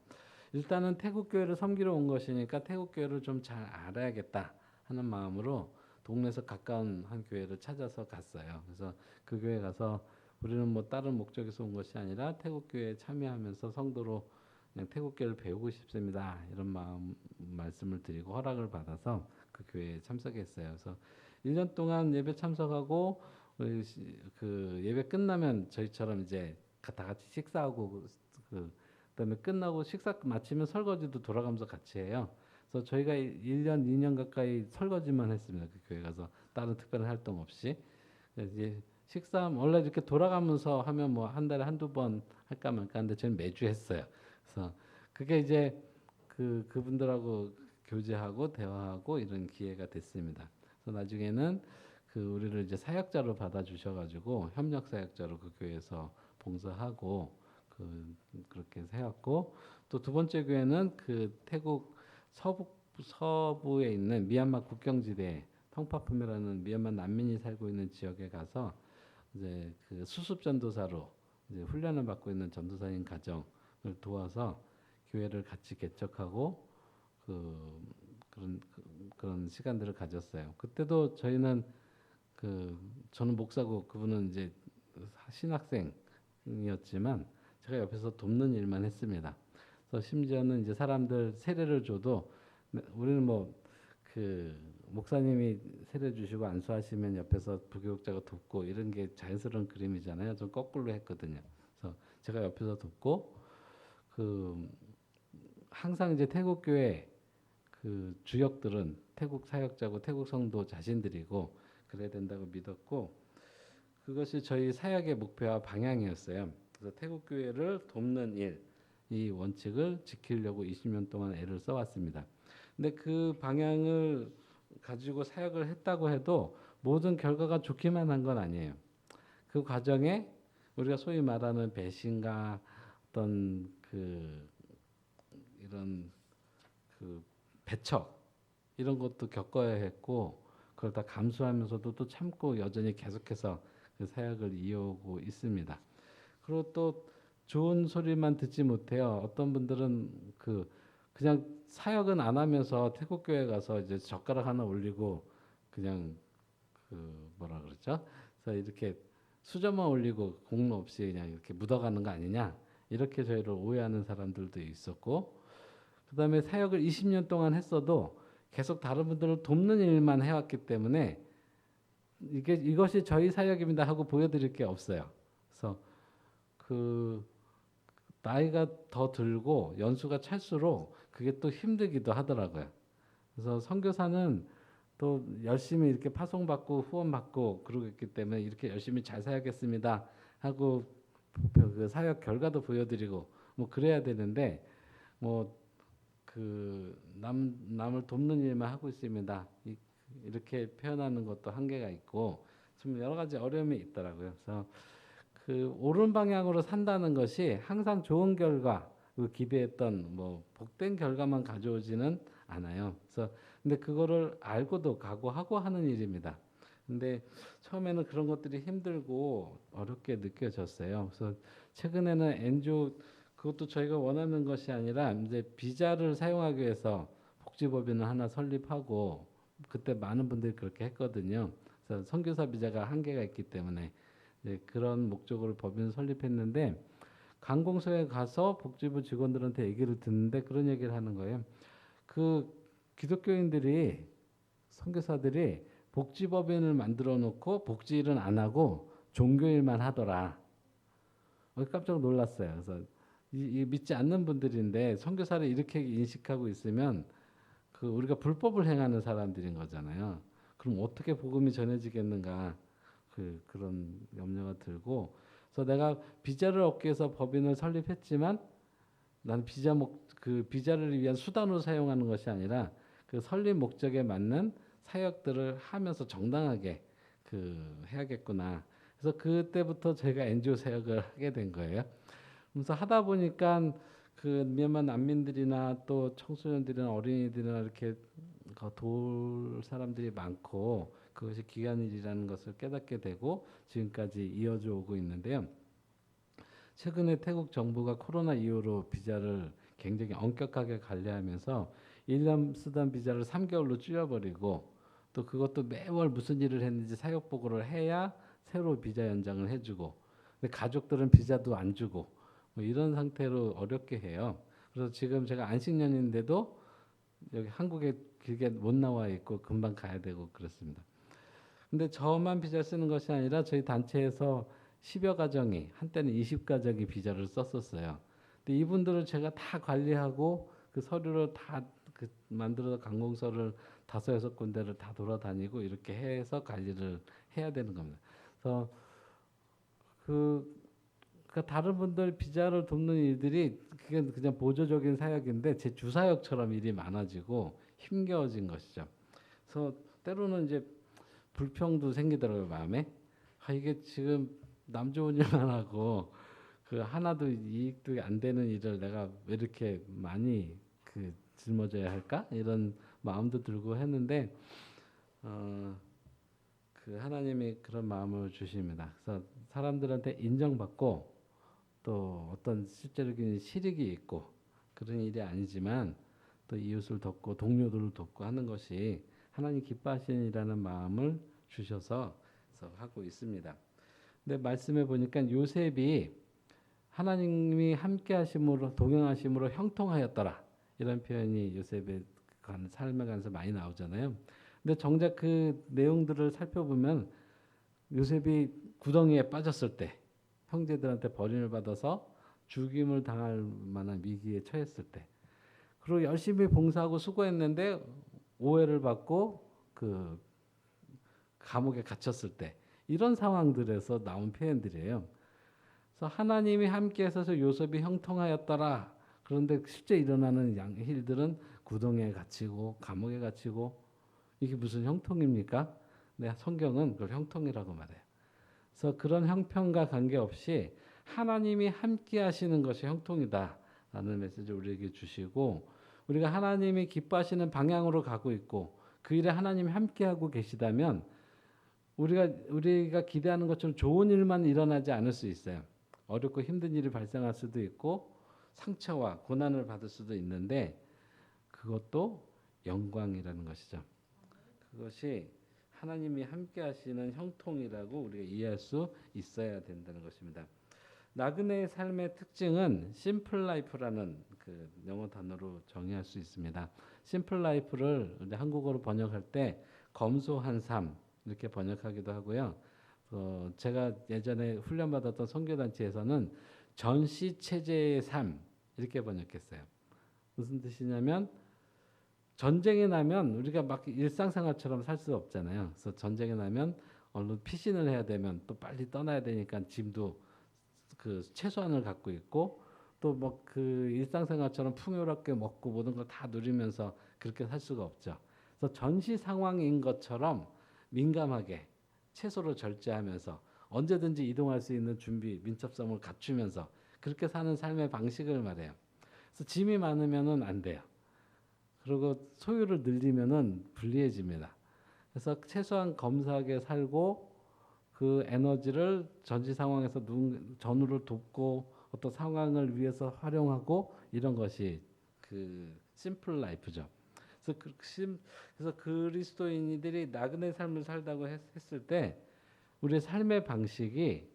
일단은 태국 교회를 섬기러 온 것이니까 태국 교회를 좀 잘 알아야겠다 하는 마음으로 동네에서 가까운 한 교회를 찾아서 갔어요. 그래서 그 교회 가서 우리는 뭐 다른 목적에서 온 것이 아니라 태국 교회에 참여하면서 성도로 그냥 태국 교회를 배우고 싶습니다. 이런 말씀을 드리고 허락을 받아서 그 교회에 참석했어요. 그래서 1년 동안 예배 참석하고 그 예배 끝나면 저희처럼 이제 다 같이 식사하고 그다음에 끝나고 식사 마치면 설거지도 돌아가면서 같이 해요. 그래서 저희가 1년, 2년 가까이 설거지만 했습니다. 그 교회 가서 다른 특별한 활동 없이. 이제 식사 원래 이렇게 돌아가면서 하면 뭐 한 달에 한두 번 할까 말까 하는데 저는 매주 했어요. 그래서 그게 이제 그분들하고 교제하고 대화하고 이런 기회가 됐습니다. 그래서 나중에는 그 우리를 이제 사역자로 받아 주셔가지고 협력 사역자로 그 교회에서 봉사하고 그렇게 세웠고 또 두 번째 교회는 그 태국 서부에 있는 미얀마 국경지대 펑파품이라는 미얀마 난민이 살고 있는 지역에 가서 이제 그 수습 전도사로 이제 훈련을 받고 있는 전도사님 가정을 도와서 교회를 같이 개척하고 그런 시간들을 가졌어요. 그때도 저희는 저는 목사고 그분은 이제 신학생이었지만 제가 옆에서 돕는 일만 했습니다. 그래서 심지어는 이제 사람들 세례를 줘도 우리는 뭐 목사님이 세례 주시고 안수하시면 옆에서 부교육자가 돕고 이런 게 자연스러운 그림이잖아요. 좀 거꾸로 했거든요. 그래서 제가 옆에서 돕고 항상 이제 태국 교회 주역들은 태국 사역자고 태국 성도 자신들이고 그래야 된다고 믿었고 그것이 저희 사역의 목표와 방향이었어요. 그래서 태국 교회를 돕는 일, 이 원칙을 지키려고 20년 동안 애를 써왔습니다. 근데 그 방향을 가지고 사역을 했다고 해도 모든 결과가 좋기만 한 건 아니에요. 그 과정에 우리가 소위 말하는 배신과 어떤 이런 배척 이런 것도 겪어야 했고 그걸 다 감수하면서도 또 참고 여전히 계속해서 그 사역을 이어오고 있습니다. 그리고 또 좋은 소리만 듣지 못해요. 어떤 분들은 그냥 사역은 안 하면서 태국 교회 가서 이제 젓가락 하나 올리고 그냥 뭐라 그러죠? 그래서 이렇게 수저만 올리고 공로 없이 그냥 이렇게 묻어가는 거 아니냐? 이렇게 저희를 오해하는 사람들도 있었고, 그다음에 사역을 20년 동안 했어도 계속 다른 분들을 돕는 일만 해왔기 때문에 이것이 저희 사역입니다 하고 보여드릴 게 없어요. 그래서 나이가 더 들고 연수가 찰수록 그게 또 힘들기도 하더라고요. 그래서 선교사는 또 열심히 이렇게 파송받고 후원받고 그러고 있기 때문에 이렇게 열심히 잘 사역했습니다 하고 그 사역 결과도 보여드리고 뭐 그래야 되는데 뭐 남을 돕는 일만 하고 있습니다. 이렇게 표현하는 것도 한계가 있고 좀 여러 가지 어려움이 있더라고요. 그래서 옳은 방향으로 산다는 것이 항상 좋은 결과, 기대했던 뭐 복된 결과만 가져오지는 않아요. 그래서 근데 그거를 알고도 각오하고 하는 일입니다. 근데 처음에는 그런 것들이 힘들고 어렵게 느껴졌어요. 그래서 최근에는 엔조 그것도 저희가 원하는 것이 아니라 이제 비자를 사용하기 위해서 복지법인을 하나 설립하고 그때 많은 분들이 그렇게 했거든요. 그래서 선교사 비자가 한계가 있기 때문에 이제 그런 목적으로 법인을 설립했는데 관공서에 가서 복지부 직원들한테 얘기를 듣는데 그런 얘기를 하는 거예요. 그 기독교인들이 선교사들이 복지법인을 만들어 놓고 복지일은 안 하고 종교일만 하더라. 깜짝 놀랐어요. 그래서 이 믿지 않는 분들인데 선교사를 이렇게 인식하고 있으면 그 우리가 불법을 행하는 사람들인 거잖아요. 그럼 어떻게 복음이 전해지겠는가? 그런 염려가 들고, 그래서 내가 비자를 얻기 위해서 법인을 설립했지만 난 그 비자를 위한 수단으로 사용하는 것이 아니라 그 설립 목적에 맞는 사역들을 하면서 정당하게 해야겠구나. 그래서 그때부터 제가 NGO 사역을 하게 된 거예요. 그래서 하다 보니까 그 미얀마 난민들이나 또 청소년들이나 어린이들이나 이렇게 도울 사람들이 많고 그것이 기간일이라는 것을 깨닫게 되고 지금까지 이어져 오고 있는데요. 최근에 태국 정부가 코로나 이후로 비자를 굉장히 엄격하게 관리하면서 1년 쓰던 비자를 3개월로 줄여버리고 또 그것도 매월 무슨 일을 했는지 사역 보고를 해야 새로 비자 연장을 해주고 근데 가족들은 비자도 안 주고 뭐 이런 상태로 어렵게 해요. 그래서 지금 제가 안식년인데도 여기 한국에 길게 못 나와 있고 금방 가야 되고 그렇습니다. 근데 저만 비자 쓰는 것이 아니라 저희 단체에서 10여 가정이 한때는 20가정이 비자를 썼었어요. 근데 이분들을 제가 다 관리하고 그 서류를 다 만들어서 관공서를 5-6군데를 다 돌아다니고 이렇게 해서 관리를 해야 되는 겁니다. 그래서 그러니까 다른 분들 비자를 돕는 일들이 그게 그냥 보조적인 사역인데 제 주사역처럼 일이 많아지고 힘겨워진 것이죠. 그래서 때로는 이제 불평도 생기더라고요, 마음에. 이게 지금 남 좋은 일만 하고 그 하나도 이익도 안 되는 일을 내가 왜 이렇게 많이 짊어져야 할까? 이런 마음도 들고 했는데 그 하나님이 그런 마음을 주십니다. 그래서 사람들한테 인정받고 또 어떤 실제적인 실익이 있고 그런 일이 아니지만 또 이웃을 돕고 동료들을 돕고 하는 것이 하나님 기뻐하시는 일이라는 마음을 주셔서 하고 있습니다. 근데 말씀해 보니까 요셉이 하나님이 함께 하심으로 동행하심으로 형통하였더라. 이런 표현이 요셉의 삶에 관해서 많이 나오잖아요. 근데 정작 그 내용들을 살펴보면 요셉이 구덩이에 빠졌을 때 형제들한테 버림을 받아서 죽임을 당할 만한 위기에 처했을 때 그리고 열심히 봉사하고 수고했는데 오해를 받고 그 감옥에 gat혔을 때 이런 상황들에서 나온 표현들이에요. 그래서 하나님이 함께 하셔서 요셉이 형통하였더라. 그런데 실제 일어나는 일들은 구덩이에 갇히고 감옥에 갇히고 이게 무슨 형통입니까? 네, 성경은 그걸 형통이라고 말해요. 그래서 그런 형편과 관계없이 하나님이 함께 하시는 것이 형통이다라는 메시지를 우리에게 주시고 우리가 하나님이 기뻐하시는 방향으로 가고 있고 그 일에 하나님이 함께하고 계시다면 우리가 기대하는 것처럼 좋은 일만 일어나지 않을 수 있어요. 어렵고 힘든 일이 발생할 수도 있고 상처와 고난을 받을 수도 있는데 그것도 영광이라는 것이죠. 그것이 하나님이 함께 하시는 형통이라고 우리가 이해할 수 있어야 된다는 것입니다. 나그네의 삶의 특징은 심플 라이프라는 그 영어 단어로 정의할 수 있습니다. 심플 라이프를 한국어로 번역할 때 검소한 삶 이렇게 번역하기도 하고요. 제가 예전에 훈련받았던 선교단체에서는 전시 체제의 삶 이렇게 번역했어요. 무슨 뜻이냐면 전쟁이 나면 우리가 막 일상생활처럼 살 수 없잖아요. 그래서 전쟁이 나면 얼른 피신을 해야 되면 또 빨리 떠나야 되니까 짐도 그 최소한을 갖고 있고 또 뭐 그 일상생활처럼 풍요롭게 먹고 모든 걸 다 누리면서 그렇게 살 수가 없죠. 그래서 전시 상황인 것처럼 민감하게 채소를 절제하면서 언제든지 이동할 수 있는 준비, 민첩성을 갖추면서 그렇게 사는 삶의 방식을 말해요. 그래서 짐이 많으면은 안 돼요. 그리고 소유를 늘리면은 불리해집니다. 그래서 최소한 검소하게 살고 그 에너지를 전시 상황에서 전우를 돕고 어떤 상황을 위해서 활용하고 이런 것이 그 심플 라이프죠. 그래서 그리스도인들이 나그네 삶을 살다고 했을 때 우리의 삶의 방식이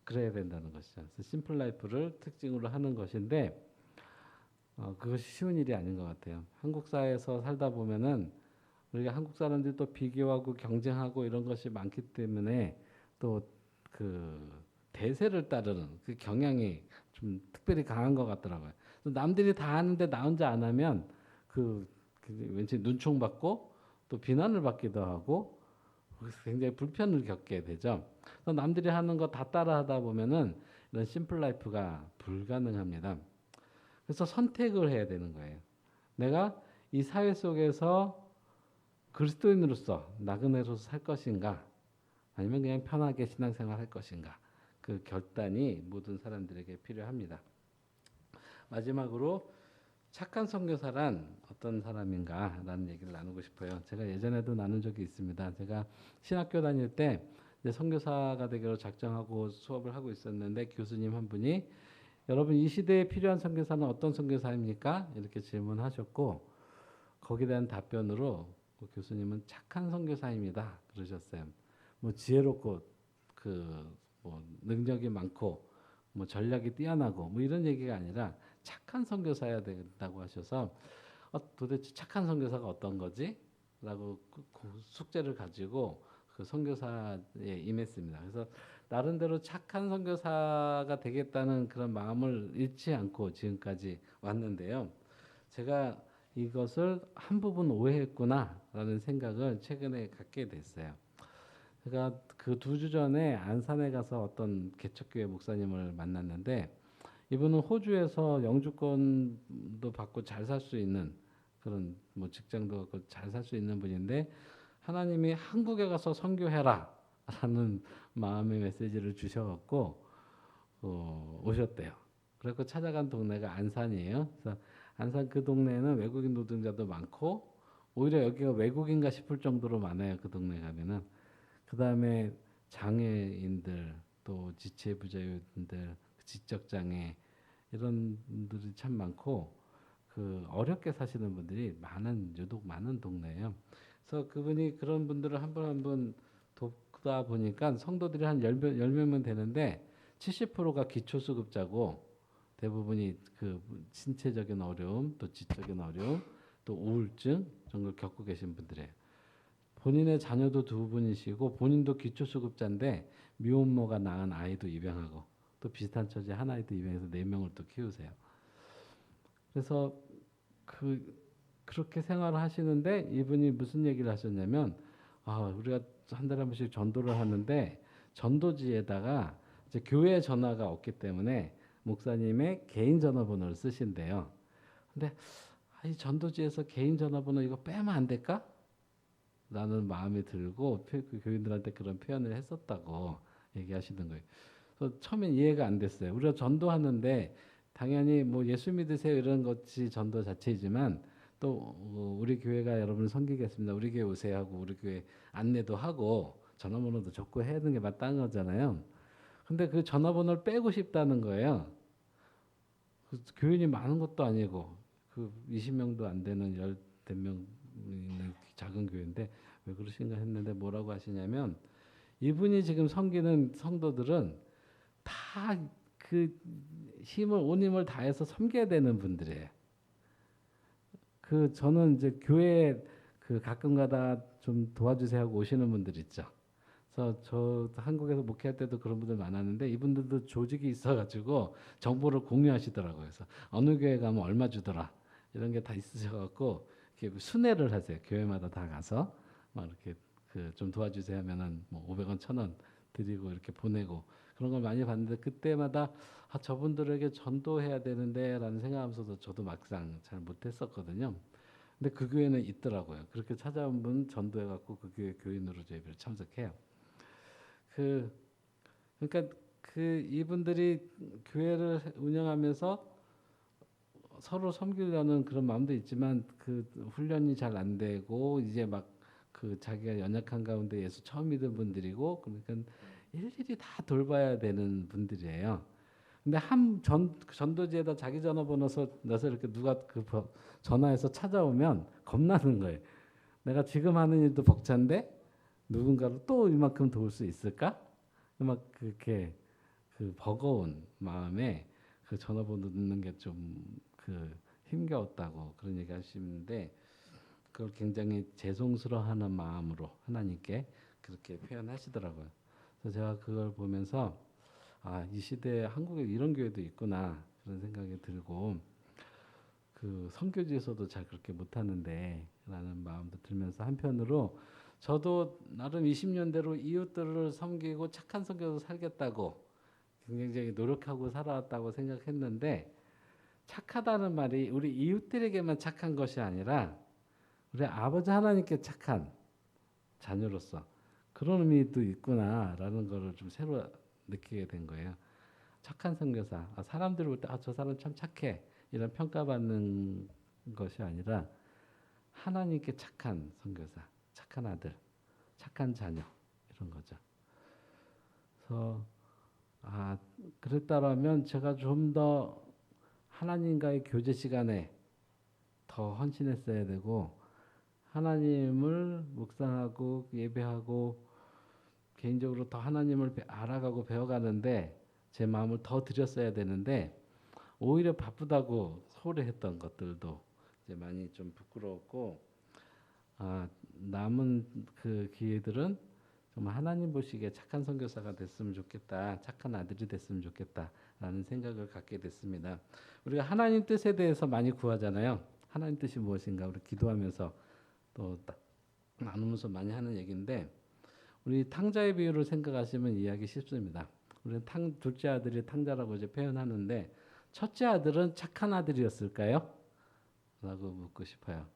그래야 된다는 것이죠. 그래서 심플 라이프를 특징으로 하는 것인데 그것이 쉬운 일이 아닌 것 같아요. 한국 사회에서 살다 보면은 우리가 한국 사람들이 또 비교하고 경쟁하고 이런 것이 많기 때문에 또 그 대세를 따르는 그 경향이 좀 특별히 강한 것 같더라고요. 남들이 다 하는데 나 혼자 안 하면 그 왠지 눈총 받고 또 비난을 받기도 하고 그래서 굉장히 불편을 겪게 되죠. 그래서 남들이 하는 거 다 따라하다 보면은 이런 심플 라이프가 불가능합니다. 그래서 선택을 해야 되는 거예요. 내가 이 사회 속에서 그리스도인으로서 나그네로서 살 것인가 아니면 그냥 편하게 신앙생활 할 것인가 그 결단이 모든 사람들에게 필요합니다. 마지막으로 착한 선교사란 어떤 사람인가라는 얘기를 나누고 싶어요. 제가 예전에도 나눈 적이 있습니다. 제가 신학교 다닐 때 이제 선교사가 되기로 작정하고 수업을 하고 있었는데 교수님 한 분이 여러분 이 시대에 필요한 선교사는 어떤 선교사입니까? 이렇게 질문하셨고 거기에 대한 답변으로 그 교수님은 착한 선교사입니다 그러셨어요. 뭐 지혜롭고 뭐 능력이 많고 뭐 전략이 뛰어나고 뭐 이런 얘기가 아니라 착한 선교사여야 된다고 하셔서 도대체 착한 선교사가 어떤 거지? 라고 그 숙제를 가지고 그 선교사에 임했습니다. 그래서 나름대로 착한 선교사가 되겠다는 그런 마음을 잃지 않고 지금까지 왔는데요. 제가 이것을 한 부분 오해했구나라는 생각을 최근에 갖게 됐어요. 제가 그 2주 전에 안산에 가서 어떤 개척교회 목사님을 만났는데 이분은 호주에서 영주권도 받고 잘 살 수 있는 그런 뭐 직장도 잘 살 수 있는 분인데 하나님이 한국에 가서 선교해라 라는 마음의 메시지를 주셔갖고 오셨대요. 그래서 찾아간 동네가 안산이에요. 그래서 안산 그 동네에는 외국인 노동자도 많고 오히려 여기가 외국인가 싶을 정도로 많아요. 그 동네 가면은. 그 다음에 장애인들 또 지체부자분들 지적장애 이런 분들이 참 많고 그 어렵게 사시는 분들이 유독 많은 동네예요. 그래서 그분이 그런 분들을 한 분 한 분 돕다 보니까 성도들이 한 10명 되는데 70%가 기초수급자고 대부분이 그 신체적인 어려움, 또 지적인 어려움, 또 우울증 이런 걸 겪고 계신 분들이에요. 본인의 자녀도 2분이시고 본인도 기초수급자인데 미혼모가 낳은 아이도 입양하고 또 비슷한 처지 한 아이도 입양해서 4명을 또 키우세요. 그래서 그렇게 생활을 하시는데 이분이 무슨 얘기를 하셨냐면 우리가 한 달에 한 번씩 전도를 하는데 전도지에다가 이제 교회 전화가 없기 때문에 목사님의 개인 전화번호를 쓰신대요. 근데 이 전도지에서 개인 전화번호 이거 빼면 안 될까? 라는 마음이 들고 그 교인들한테 그런 표현을 했었다고 얘기하시는 거예요. 그래서 처음엔 이해가 안 됐어요. 우리가 전도하는데 당연히 뭐 예수 믿으세요 이런 것이 전도 자체이지만 또 우리 교회가 여러분을 섬기겠습니다. 우리 교회 오세요 하고 우리 교회 안내도 하고 전화번호도 적고 해야 되는 게 마땅한 거잖아요. 근데 그 전화번호를 빼고 싶다는 거예요. 그 교인이 많은 것도 아니고 그 20명도 안 되는 10명 있는 작은 교회인데 왜 그러신가 했는데 뭐라고 하시냐면 이분이 지금 섬기는 성도들은 다 그 온 힘을 다해서 섬겨야 되는 분들이에요. 저는 이제 교회 가끔가다 좀 도와주세요 하고 오시는 분들 있죠. 그래서 저 한국에서 목회할 때도 그런 분들 많았는데 이분들도 조직이 있어가지고 정보를 공유하시더라고요. 그래서 어느 교회 가면 얼마 주더라 이런 게 다 있으셔갖고 이렇게 순회를 하세요. 교회마다 다 가서 막 이렇게 좀 도와주세요 하면은 뭐 500원, 1000원 드리고 이렇게 보내고 그런 걸 많이 봤는데 그때마다 저분들에게 전도해야 되는데라는 생각하면서도 저도 막상 잘 못했었거든요. 근데 그 교회는 있더라고요. 그렇게 찾아온 분 전도해갖고 그 교회 교인으로 저희를 참석해요. 그러니까 이분들이 교회를 운영하면서 서로 섬기려는 그런 마음도 있지만 그 훈련이 잘 안 되고 이제 막 그 자기가 연약한 가운데 예수 처음 믿은 분들이고 그러니까 일일이 다 돌봐야 되는 분들이에요. 근데 한 전도지에다 자기 전화번호 넣어서 이렇게 누가 전화해서 찾아오면 겁나는 거예요. 내가 지금 하는 일도 벅찬데 누군가를 또 이만큼 도울 수 있을까? 막 그렇게 그 버거운 마음에 그 전화번호 넣는 게 좀 그 힘겨웠다고 그런 얘기 하시는데 그걸 굉장히 죄송스러워하는 마음으로 하나님께 그렇게 표현하시더라고요. 그래서 제가 그걸 보면서 아, 이 시대에 한국에 이런 교회도 있구나 그런 생각이 들고 그 선교지에서도 잘 그렇게 못하는데 라는 마음도 들면서 한편으로 저도 나름 20년대로 이웃들을 섬기고 착한 선교도 살겠다고 굉장히 노력하고 살아왔다고 생각했는데 착하다는 말이 우리 이웃들에게만 착한 것이 아니라 우리 아버지 하나님께 착한 자녀로서 그런 의미도 있구나라는 거를 좀 새로 느끼게 된 거예요. 착한 선교사, 사람들이 볼 때 저 사람 참 착해 이런 평가받는 것이 아니라 하나님께 착한 선교사, 착한 아들, 착한 자녀 이런 거죠. 그래서 그랬다라면 제가 좀 더 하나님과의 교제 시간에 더 헌신했어야 되고 하나님을 묵상하고 예배하고 개인적으로 더 하나님을 알아가고 배워가는데 제 마음을 더 들였어야 되는데 오히려 바쁘다고 소홀했던 것들도 이제 많이 좀 부끄러웠고 남은 그 기회들은 정말 하나님 보시기에 착한 선교사가 됐으면 좋겠다, 착한 아들이 됐으면 좋겠다라는 생각을 갖게 됐습니다. 우리가 하나님 뜻에 대해서 많이 구하잖아요. 하나님 뜻이 무엇인가 우리 기도하면서 또 나누면서 많이 하는 얘기인데 우리 탕자의 비유를 생각하시면 이해하기 쉽습니다. 우리는 둘째 아들이 탕자라고 이제 표현하는데 첫째 아들은 착한 아들이었을까요? 라고 묻고 싶어요.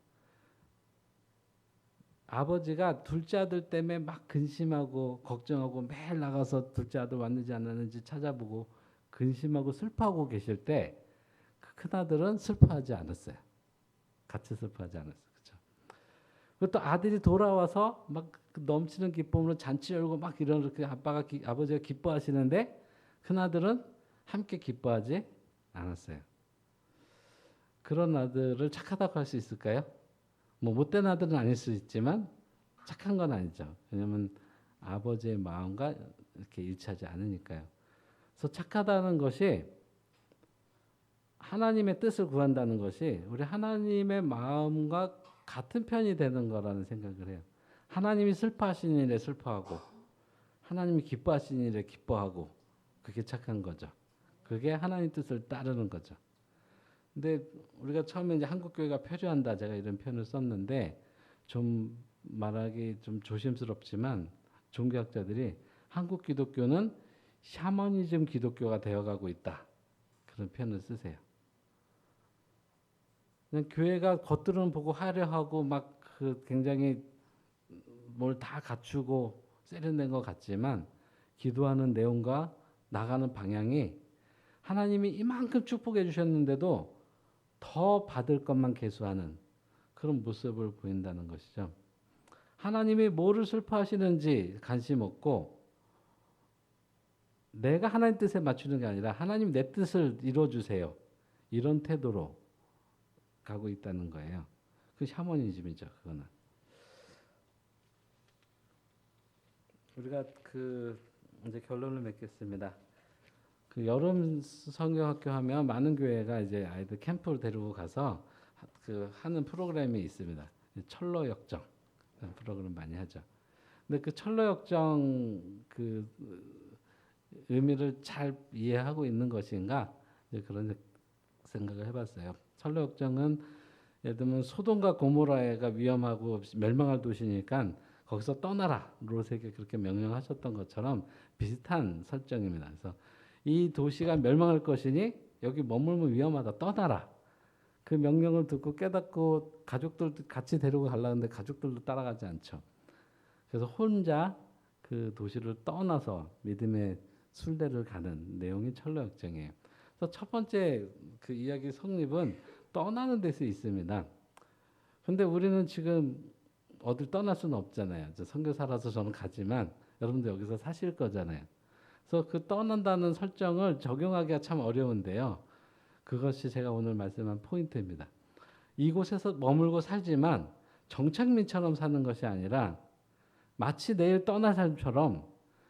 아버지가 둘째 아들 때문에 막 근심하고 걱정하고 매일 나가서 둘째 아들 왔는지 안 왔는지 찾아보고 근심하고 슬퍼하고 계실 때 그 큰아들은 슬퍼하지 않았어요. 같이 슬퍼하지 않았어요. 그렇죠? 그리고 또 아들이 돌아와서 막 넘치는 기쁨으로 잔치 열고 막 이렇게 아버지가 기뻐하시는데 큰아들은 함께 기뻐하지 않았어요. 그런 아들을 착하다고 할 수 있을까요? 뭐 못된 아들은 아닐 수 있지만 착한 건 아니죠. 왜냐하면 아버지의 마음과 이렇게 일치하지 않으니까요. 그래서 착하다는 것이 하나님의 뜻을 구한다는 것이 우리 하나님의 마음과 같은 편이 되는 거라는 생각을 해요. 하나님이 슬퍼하시는 일에 슬퍼하고 하나님이 기뻐하시는 일에 기뻐하고 그게 착한 거죠. 그게 하나님 뜻을 따르는 거죠. 근데 우리가 처음에 이제 한국 교회가 표류한다 제가 이런 표현을 썼는데 좀 말하기 좀 조심스럽지만 종교학자들이 한국 기독교는 샤머니즘 기독교가 되어가고 있다 그런 표현을 쓰세요. 그냥 교회가 겉으로는 보고 화려하고 막 그 굉장히 뭘 다 갖추고 세련된 것 같지만 기도하는 내용과 나가는 방향이 하나님이 이만큼 축복해 주셨는데도 더 받을 것만 계수하는 그런 모습을 보인다는 것이죠. 하나님이 뭐를 슬퍼하시는지 관심 없고 내가 하나님 뜻에 맞추는 게 아니라 하나님 내 뜻을 이루어주세요. 이런 태도로 가고 있다는 거예요. 그 샤머니즘이죠. 그거는. 우리가 이제 결론을 맺겠습니다. 그 여름 성경학교 하면 많은 교회가 이제 아이들 캠프를 데리고 가서 하는 프로그램이 있습니다. 철로 역정 프로그램 많이 하죠. 근데 그 철로 역정 그 의미를 잘 이해하고 있는 것인가 이제 그런 생각을 해봤어요. 철로 역정은 예를 들면 소돔과 고모라가 위험하고 멸망할 도시니까 거기서 떠나라 롯에게 그렇게 명령하셨던 것처럼 비슷한 설정입니다. 그래서 이 도시가 멸망할 것이니 여기 머물면 위험하다 떠나라. 그 명령을 듣고 깨닫고 가족들 같이 데리고 가려는데 가족들도 따라가지 않죠. 그래서 혼자 그 도시를 떠나서 믿음의 순례를 가는 내용이 철로 역정이에요. 그래서 첫 번째 그 이야기 성립은 떠나는 데서 있습니다. 근데 우리는 지금 어딜 떠날 수는 없잖아요. 저 선교사라서 저는 가지만 여러분도 여기서 사실 거잖아요. 그래서 그 떠난다는 설정을 적용하기가 참 어려운데요. 그것이 제가 오늘 말씀한 포인트입니다. 이곳에서 머물고 살지만 정착민처럼 사는 것이 아니라 마치 내일 떠날 삶처럼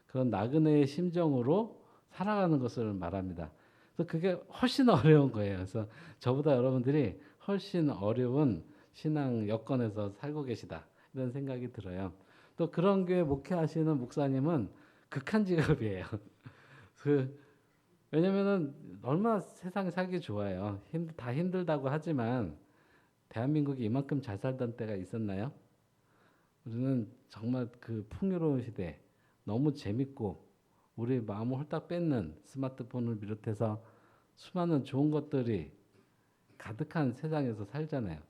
그런 나그네의 심정으로 살아가는 것을 말합니다. 그래서 그게 훨씬 어려운 거예요. 그래서 저보다 여러분들이 훨씬 어려운 신앙 여건에서 살고 계시다. 이런 생각이 들어요. 또 그런 교회 목회하시는 목사님은 극한 직업이에요. 그 왜냐면은 얼마나 세상에 살기 좋아요. 다 힘들다고 하지만 대한민국이 이만큼 잘 살던 때가 있었나요? 우리는 정말 그 풍요로운 시대, 너무 재밌고 우리 마음을 홀딱 뺏는 스마트폰을 비롯해서 수많은 좋은 것들이 가득한 세상에서 살잖아요.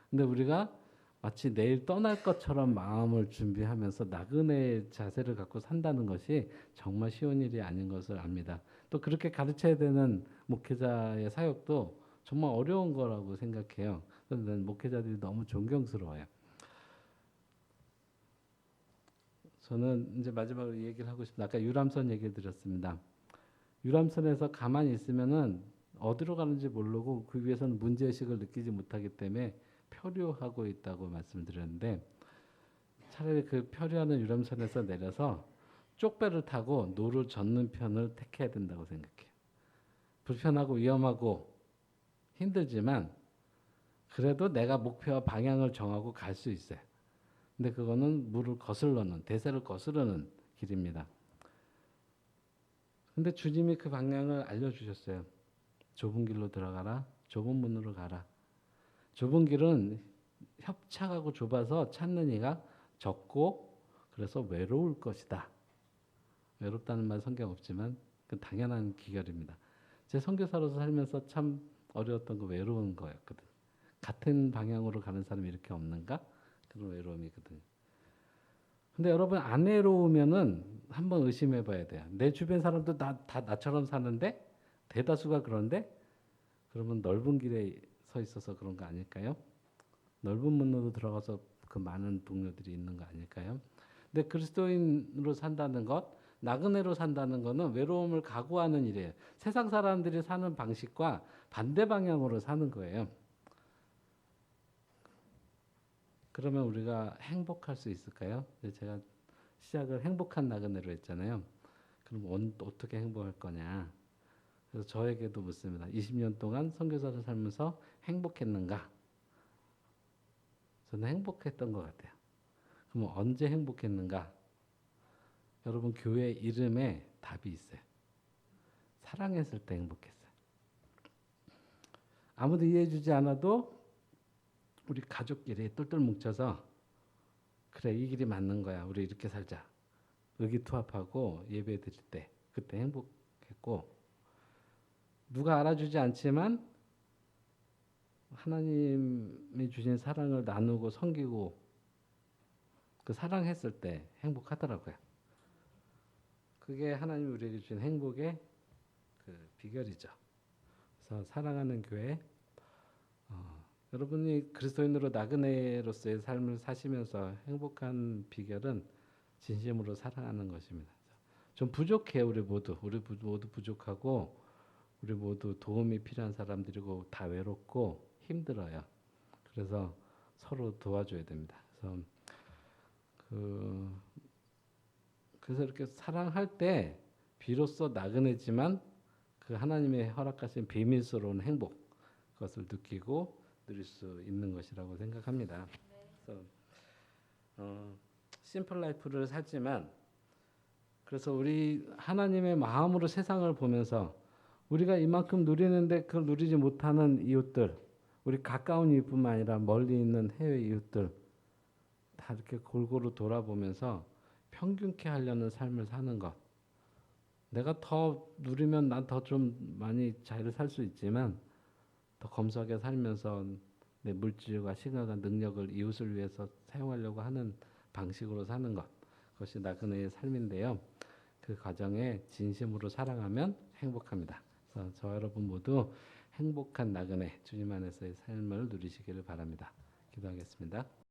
근데 우리가 마치 내일 떠날 것처럼 마음을 준비하면서 나그네의 자세를 갖고 산다는 것이 정말 쉬운 일이 아닌 것을 압니다. 또 그렇게 가르쳐야 되는 목회자의 사역도 정말 어려운 거라고 생각해요. 그래서 난 목회자들이 너무 존경스러워요. 저는 이제 마지막으로 얘기를 하고 싶습니다. 아까 유람선 얘기를 드렸습니다. 유람선에서 가만히 있으면은 어디로 가는지 모르고 그 위에서는 문제의식을 느끼지 못하기 때문에 표류하고 있다고 말씀드렸는데 차라리 그 표류하는 유람선에서 내려서 쪽배를 타고 노를 젓는 편을 택해야 된다고 생각해요. 불편하고 위험하고 힘들지만 그래도 내가 목표와 방향을 정하고 갈 수 있어요. 근데 그거는 물을 거슬러는 대세를 거스르는 길입니다. 근데 주님이 그 방향을 알려주셨어요. 좁은 길로 들어가라. 좁은 문으로 가라. 좁은 길은 협착하고 좁아서 찾는 이가 적고 그래서 외로울 것이다. 외롭다는 말 성경 없지만 그 당연한 기결입니다. 제 선교사로서 살면서 참 어려웠던 거 외로운 거였거든. 같은 방향으로 가는 사람이 이렇게 없는가? 그런 외로움이거든요. 근데 여러분 안 외로우면은 한번 의심해 봐야 돼요. 내 주변 사람도 다 나처럼 사는데 대다수가 그런데 그러면 넓은 길에 서 있어서 그런 거 아닐까요? 넓은 문으로 들어가서 그 많은 동료들이 있는 거 아닐까요? 근데 그리스도인으로 산다는 것, 나그네로 산다는 것은 외로움을 각오하는 일이에요. 세상 사람들이 사는 방식과 반대 방향으로 사는 거예요. 그러면 우리가 행복할 수 있을까요? 제가 시작을 행복한 나그네로 했잖아요. 그럼 어떻게 행복할 거냐? 그래서 저에게도 묻습니다. 20년 동안 선교사를 살면서 행복했는가? 저는 행복했던 것 같아요. 그럼 언제 행복했는가? 여러분 교회 이름에 답이 있어요. 사랑했을 때 행복했어요. 아무도 이해해주지 않아도 우리 가족끼리 똘똘 뭉쳐서 그래 이 길이 맞는 거야. 우리 이렇게 살자. 의기투합하고 예배 드릴 때 그때 행복했고 누가 알아주지 않지만 하나님이 주신 사랑을 나누고 섬기고 그 사랑했을 때 행복하더라고요. 그게 하나님이 우리에게 주신 행복의 그 비결이죠. 그래서 사랑하는 교회 여러분이 그리스도인으로 나그네로서의 삶을 사시면서 행복한 비결은 진심으로 사랑하는 것입니다. 좀 부족해요. 우리 모두 부족하고 우리 모두 도움이 필요한 사람들이고 다 외롭고 힘들어요. 그래서 서로 도와줘야 됩니다. 그래서 이렇게 사랑할 때 비로소 나그네지만 그 하나님의 허락하신 비밀스러운 행복 그것을 느끼고 누릴 수 있는 것이라고 생각합니다. 그래서 심플 라이프를 살지만 그래서 우리 하나님의 마음으로 세상을 보면서 우리가 이만큼 누리는데 그걸 누리지 못하는 이웃들, 우리 가까운 이웃뿐만 아니라 멀리 있는 해외 이웃들 다 이렇게 골고루 돌아보면서 평균케 하려는 삶을 사는 것. 내가 더 누리면 난 더 좀 많이 잘 살 수 있지만 더 검소하게 살면서 내 물질과 시간과 능력을 이웃을 위해서 사용하려고 하는 방식으로 사는 것. 그것이 나그네의 삶인데요. 그 과정에 진심으로 사랑하면 행복합니다. 그래서 저 여러분 모두 행복한 나그네 주님 안에서의 삶을 누리시기를 바랍니다. 기도하겠습니다.